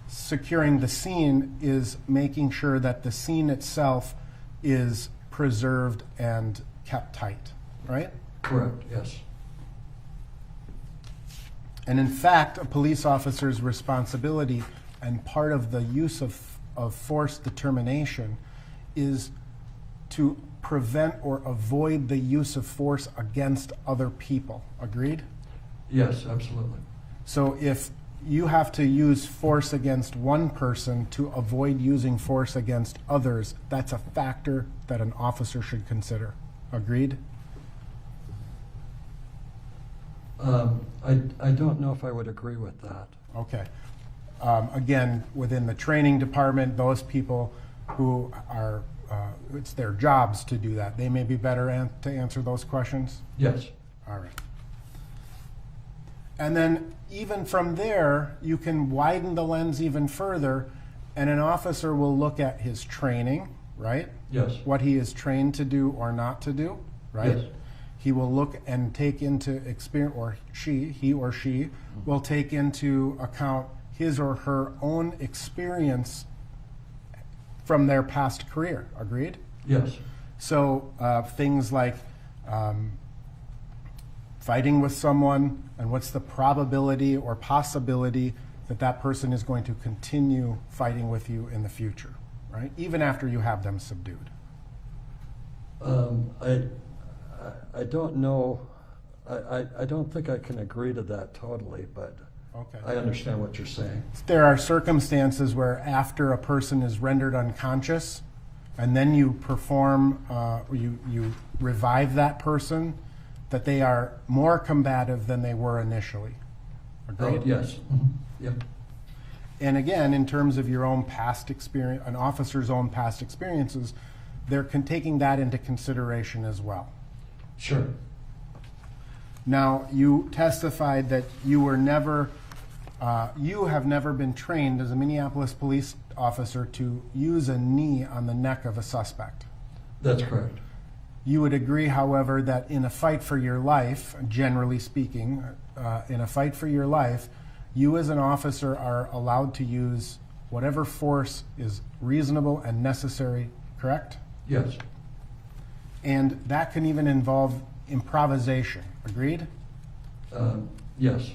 Securing the scene is making sure that the scene itself is preserved and kept tight, right? Correct. Yes. And in fact, a police officer's responsibility and part of the use of force determination is to prevent or avoid the use of force against other people. Agreed? Yes, absolutely. So if you have to use force against one person to avoid using force against others, that's a factor that an officer should consider. Agreed? I don't know if I would agree with that. Okay. Again, within the training department, those people who are, it's their jobs to do that. They may be better to answer those questions? Yes. All right. And then even from there, you can widen the lens even further, and an officer will look at his training, right? Yes. What he is trained to do or not to do, right? Yes. He will look and take into experience, or he or she will take into account his or her own experience from their past career. Agreed? Yes. So things like fighting with someone, and what's the probability or possibility that that person is going to continue fighting with you in the future, right? Even after you have them subdued. I don't know. I don't think I can agree to that totally, but Okay. I understand what you're saying. There are circumstances where after a person is rendered unconscious, and then you perform, you revive that person, that they are more combative than they were initially. Agreed? Oh, yes. Mm-hmm. Yep. And again, in terms of your own past experience, an officer's own past experiences, they're taking that into consideration as well. Sure. Now, you testified that you were never, you have never been trained as a Minneapolis police officer to use a knee on the neck of a suspect. That's correct. You would agree, however, that in a fight for your life, generally speaking, in a fight for your life, you as an officer are allowed to use whatever force is reasonable and necessary, correct? Yes. And that can even involve improvisation, agreed? Yes.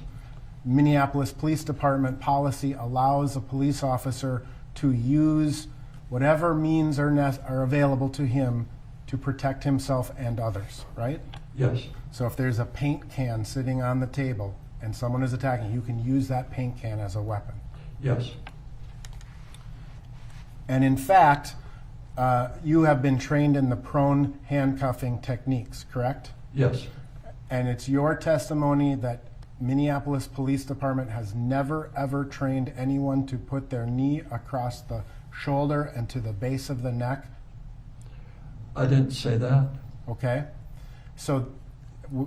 Minneapolis Police Department policy allows a police officer to use whatever means are available to him to protect himself and others, right? Yes. So if there's a paint can sitting on the table and someone is attacking, you can use that paint can as a weapon. Yes. And in fact, you have been trained in the prone handcuffing techniques, correct? Yes. And it's your testimony that Minneapolis Police Department has never ever trained anyone to put their knee across the shoulder and to the base of the neck? I didn't say that. Okay. So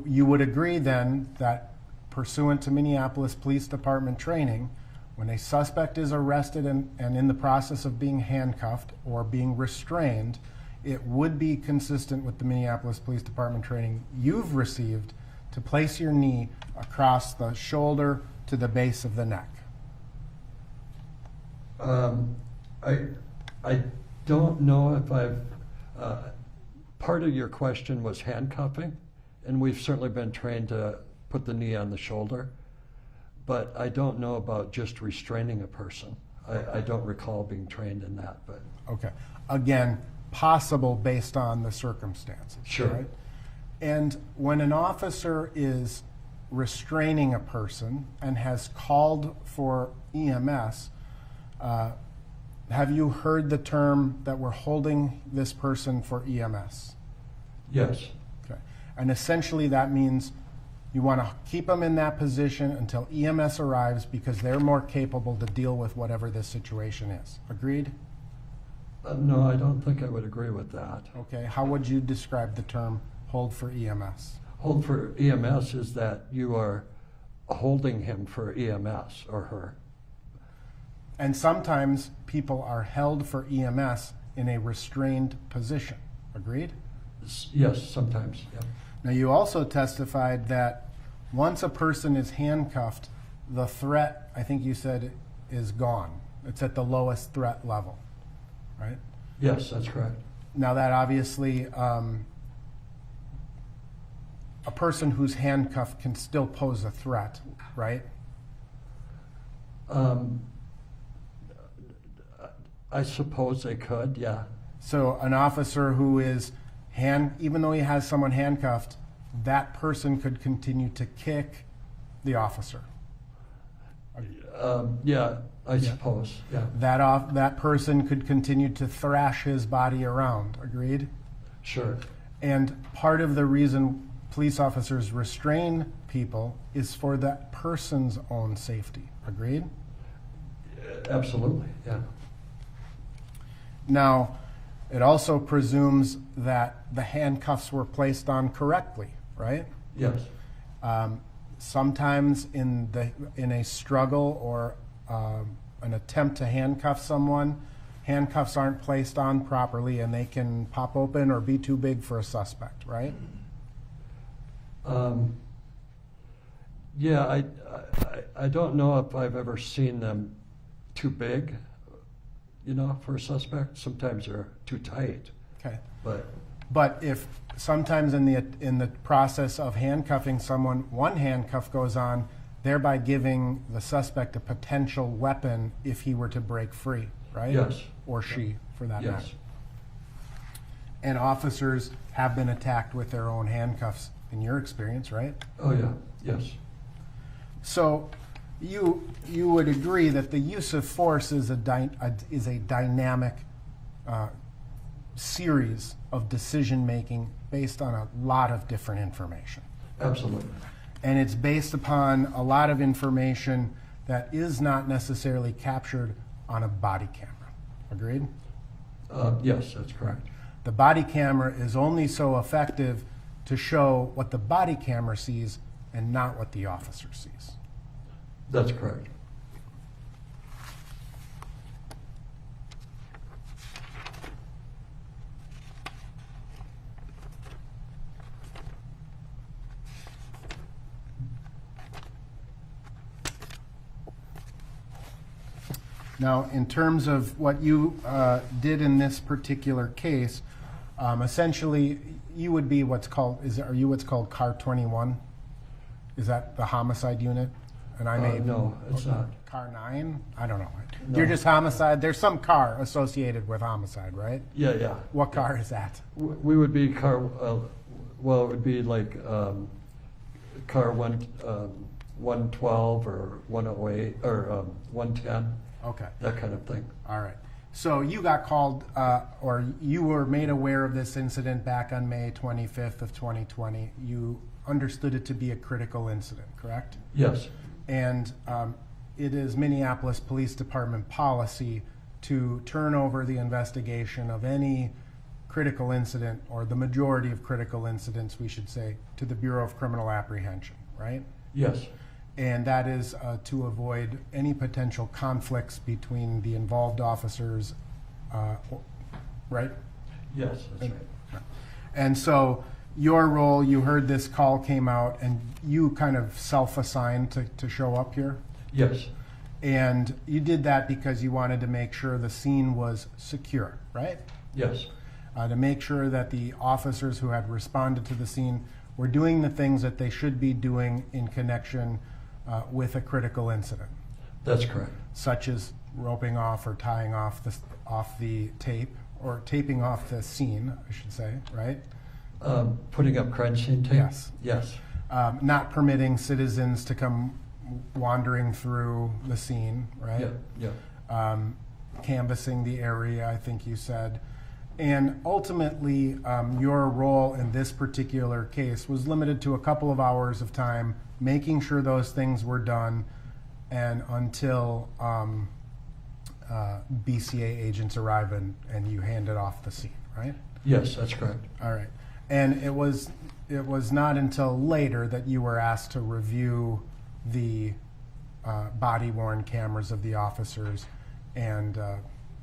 you would agree then that pursuant to Minneapolis Police Department training, when a suspect is arrested and in the process of being handcuffed or being restrained, it would be consistent with the Minneapolis Police Department training you've received to place your knee across the shoulder to the base of the neck. I don't know if I've, part of your question was handcuffing, and we've certainly been trained to put the knee on the shoulder, but I don't know about just restraining a person. I don't recall being trained in that, but. Okay. Again, possible based on the circumstances. Sure. Right? And when an officer is restraining a person and has called for EMS, Have you heard the term that we're holding this person for EMS? Yes. Okay. And essentially that means you want to keep them in that position until EMS arrives because they're more capable to deal with whatever this situation is. Agreed? No, I don't think I would agree with that. Okay. How would you describe the term hold for EMS? Hold for EMS is that you are holding him for EMS or her. And sometimes people are held for EMS in a restrained position. Agreed? Yes, sometimes, yeah. Now, you also testified that once a person is handcuffed, the threat, I think you said, is gone. It's at the lowest threat level, right? Yes, that's correct. Now, that obviously, a person who's handcuffed can still pose a threat, right? I suppose they could, yeah. So an officer who is even though he has someone handcuffed, that person could continue to kick the officer. Yeah, I suppose, yeah. That person could continue to thrash his body around. Agreed? Sure. And part of the reason police officers restrain people is for that person's own safety. Agreed? Absolutely, yeah. Now, it also presumes that the handcuffs were placed on correctly, right? Yes. Sometimes in a struggle or an attempt to handcuff someone, handcuffs aren't placed on properly and they can pop open or be too big for a suspect, right? Yeah, I don't know if I've ever seen them too big, you know, for a suspect. Sometimes they're too tight. Okay. But if sometimes in the process of handcuffing someone, one handcuff goes on, thereby giving the suspect a potential weapon if he were to break free, right? Yes. Or she, for that matter. yes, And officers have been attacked with their own handcuffs, in your experience, right? oh yeah, yes, So you would agree that the use of force is a dynamic series of decision making based on a lot of different information. absolutely. And it's based upon a lot of information that is not necessarily captured on a body camera. Agreed? Yes, that's correct. The body camera is only so effective to show what the body camera sees and not what the officer sees. That's correct. Now, in terms of what you did in this particular case, essentially, you would be are you what's called Car 21? Is that the homicide unit? And I may No, it's not. Car 9? I don't know. No. You're just homicide. There's some car associated with homicide, right? Yeah, yeah. What car is that? We would be car, well, it would be like car 112 or 108 or 110, Okay. that kind of thing. All right. So you got called, or you were made aware of this incident back on May 25th of 2020. You understood it to be a critical incident, correct? Yes, And it is Minneapolis Police Department policy to turn over the investigation of any critical incident, or the majority of critical incidents, we should say, to the Bureau of Criminal Apprehension, right? yes, And that is to avoid any potential conflicts between the involved officers, right? yes, that's right. And so your role, you heard this call came out and you kind of self-assigned to show up here? Yes, And you did that because you wanted to make sure the scene was secure, right? yes, To make sure that the officers who had responded to the scene were doing the things that they should be doing in connection with a critical incident, that's correct. such as roping off or tying off the tape, or taping off the scene, I should say, right? Putting up crime scene tape? Yes. Yes, Not permitting citizens to come wandering through the scene, right? yeah, yeah, canvassing the area, I think you said. And ultimately, your role in this particular case was limited to a couple of hours of time, making sure those things were done, and until BCA agents arrive and you handed off the scene, right? Yes, that's correct. All right. And it was not until later that you were asked to review the body-worn cameras of the officers and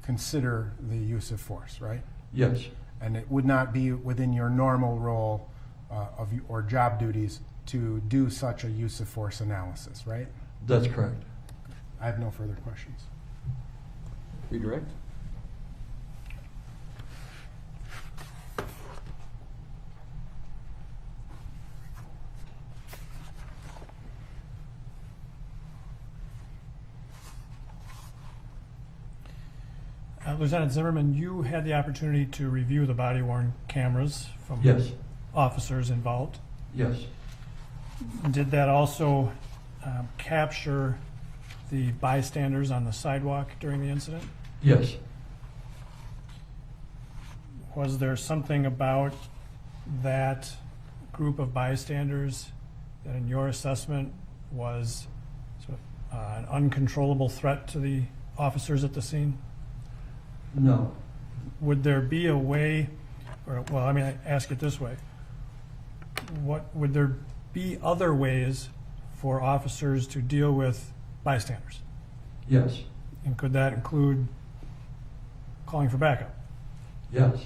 consider the use of force, right? Yes, And it would not be within your normal role or job duties to do such a use of force analysis, right? that's correct. I have no further questions. Redirect? Lieutenant Zimmerman, you had the opportunity to review the body-worn cameras from Yes, officers involved. yes, Did that also capture the bystanders on the sidewalk during the incident? yes. Was there something about that group of bystanders that in your assessment was sort of, an uncontrollable threat to the officers at the scene? No, Would there be a way, or, well, I mean, I ask it this way. Would there be other ways for officers to deal with bystanders? yes, And could that include calling for backup? yes,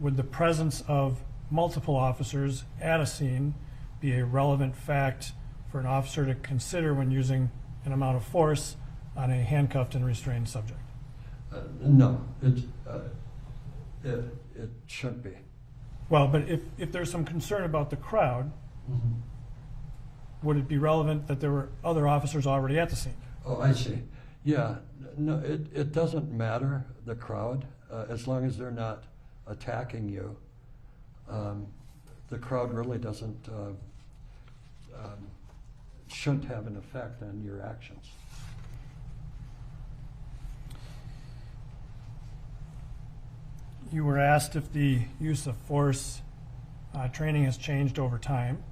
Would the presence of multiple officers at a scene be a relevant fact for an officer to consider when using an amount of force on a handcuffed and restrained subject? no, it shouldn't be. Well, but if there's some concern about the crowd, would it be relevant that there were other officers already at the scene? Oh, I see. Yeah, no, it doesn't matter, the crowd, as long as they're not attacking you. The crowd really doesn't, shouldn't have an effect on your actions. You were asked if the use of force training has changed over time,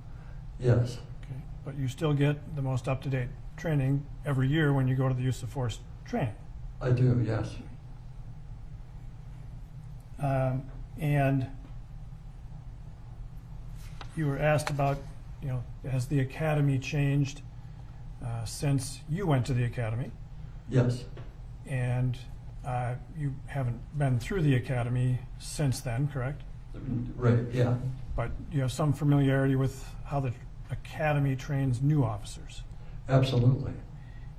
Yes, okay, but you still get the most up-to-date training every year when you go to the use of force training. I do, yes. And you were asked about, has the academy changed since you went to the academy? Yes, And you haven't been through the academy since then, correct? right, yeah, But you have some familiarity with how the academy trains new officers. absolutely.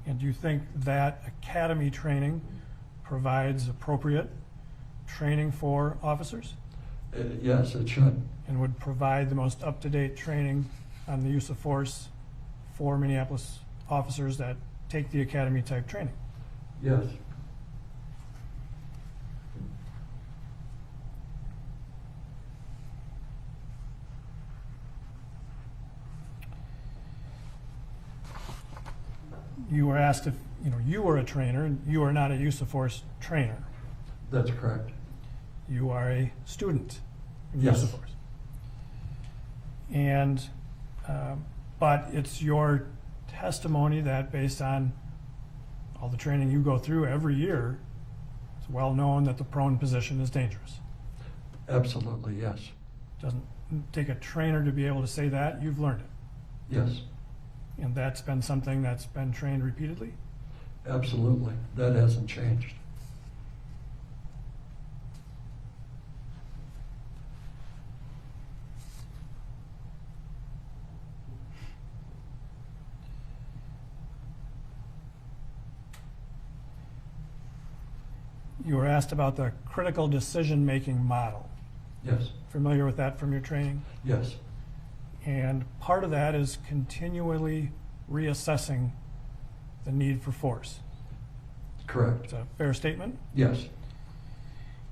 And do you think that academy training provides appropriate training for officers Yes, it should. and would provide the most up-to-date training on the use of force for Minneapolis officers that take the academy type training? Yes, You were asked if, you were a trainer, and you are not a use of force trainer. that's correct. You are a student in Yes. use of force. And, but it's your testimony that based on all the training you go through every year, it's well known that the prone position is dangerous. Absolutely, yes. Doesn't take a trainer to be able to say that, you've learned it. Yes, And that's been something that's been trained repeatedly? absolutely. That hasn't changed. You were asked about the critical decision-making model. Yes, Familiar with that from your training? yes, And part of that is continually reassessing the need for force. correct. It's a fair statement? Yes,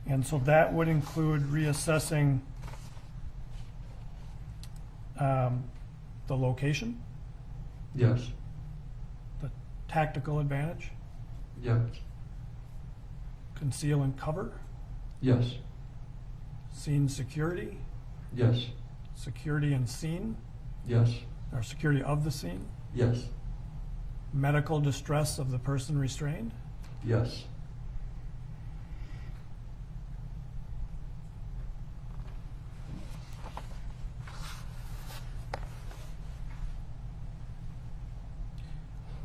And so that would include reassessing the location, yes, the tactical advantage, yes, conceal and cover, Yes. scene security, Yes. security and scene, Yes. or security of the scene, Yes. medical distress of the person restrained, Yes.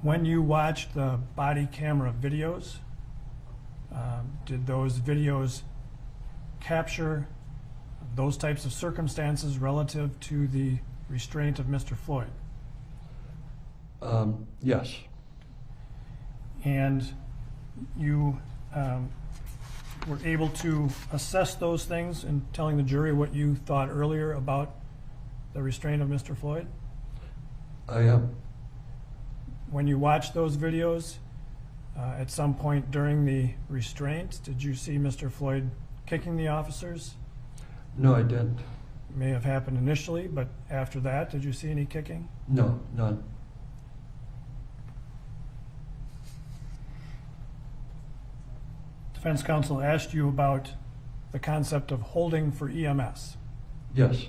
When you watched the body camera videos, did those videos capture those types of circumstances relative to the restraint of Mr. Floyd? Yes. And you were able to assess those things in telling the jury what you thought earlier about the restraint of Mr. Floyd? I am. When you watched those videos, at some point during the restraint, did you see Mr. Floyd kicking the officers? No, I didn't. It may have happened initially, but after that, did you see any kicking? No, none. Defense counsel asked you about the concept of holding for EMS. Yes.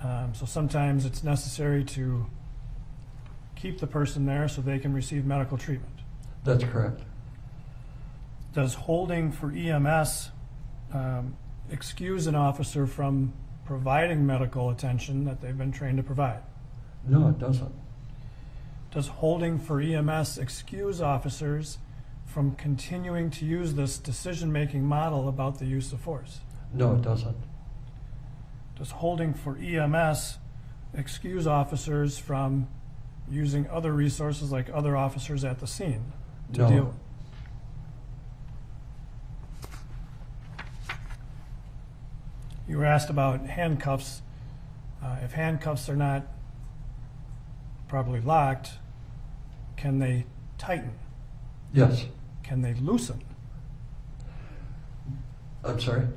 So sometimes it's necessary to keep the person there so they can receive medical treatment. That's correct. Does holding for EMS excuse an officer from providing medical attention that they've been trained to provide? No, it doesn't. Does holding for EMS excuse officers from continuing to use this decision-making model about the use of force? No, it doesn't. Does holding for EMS excuse officers from using other resources like other officers at the scene to No. deal with? You were asked about handcuffs. If handcuffs are not properly locked, can they tighten? Yes. Can they loosen? I'm sorry?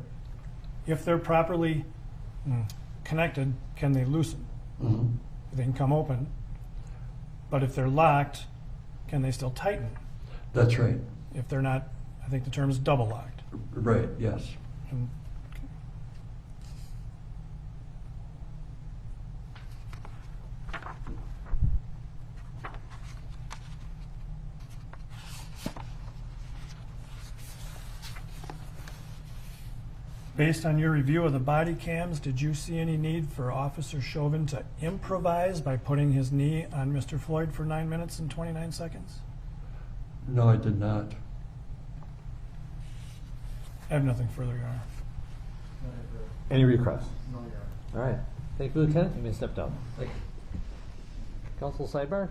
If they're properly connected, can they loosen? Mm-hmm. They can come open. But if they're locked, can they still tighten? That's right. If they're not, I think the term is double locked. Right, yes. And based on your review of the body cams, did you see any need for Officer Chauvin to improvise by putting his knee on Mr. Floyd for 9 minutes and 29 seconds? No, I did not. I have nothing further, Your Honor. Any requests? No, All right. Thank you, Lieutenant. You may step down. Thank you. Counsel sidebar?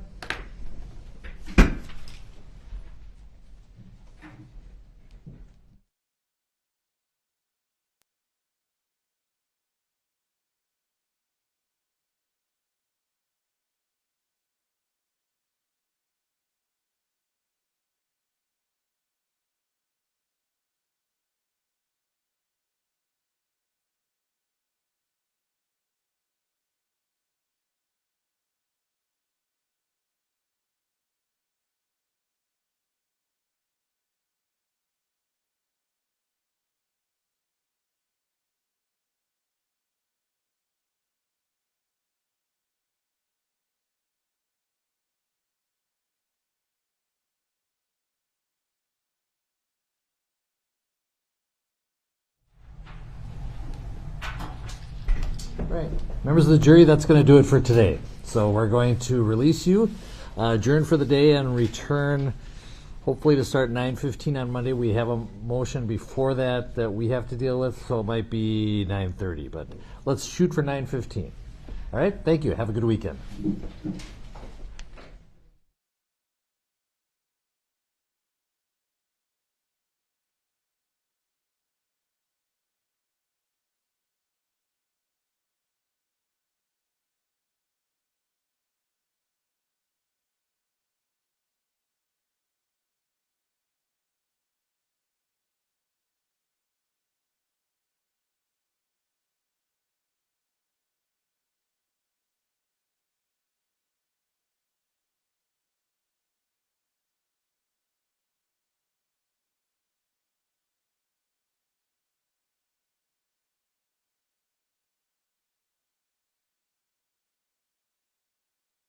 Right. Members of the jury, that's going to do it for today. So we're going to release you, adjourn for the day, and return hopefully to start 9:15 on Monday. We have a motion before that we have to deal with, so it might be 9:30. But let's shoot for 9:15. All right? Thank you. Have a good weekend.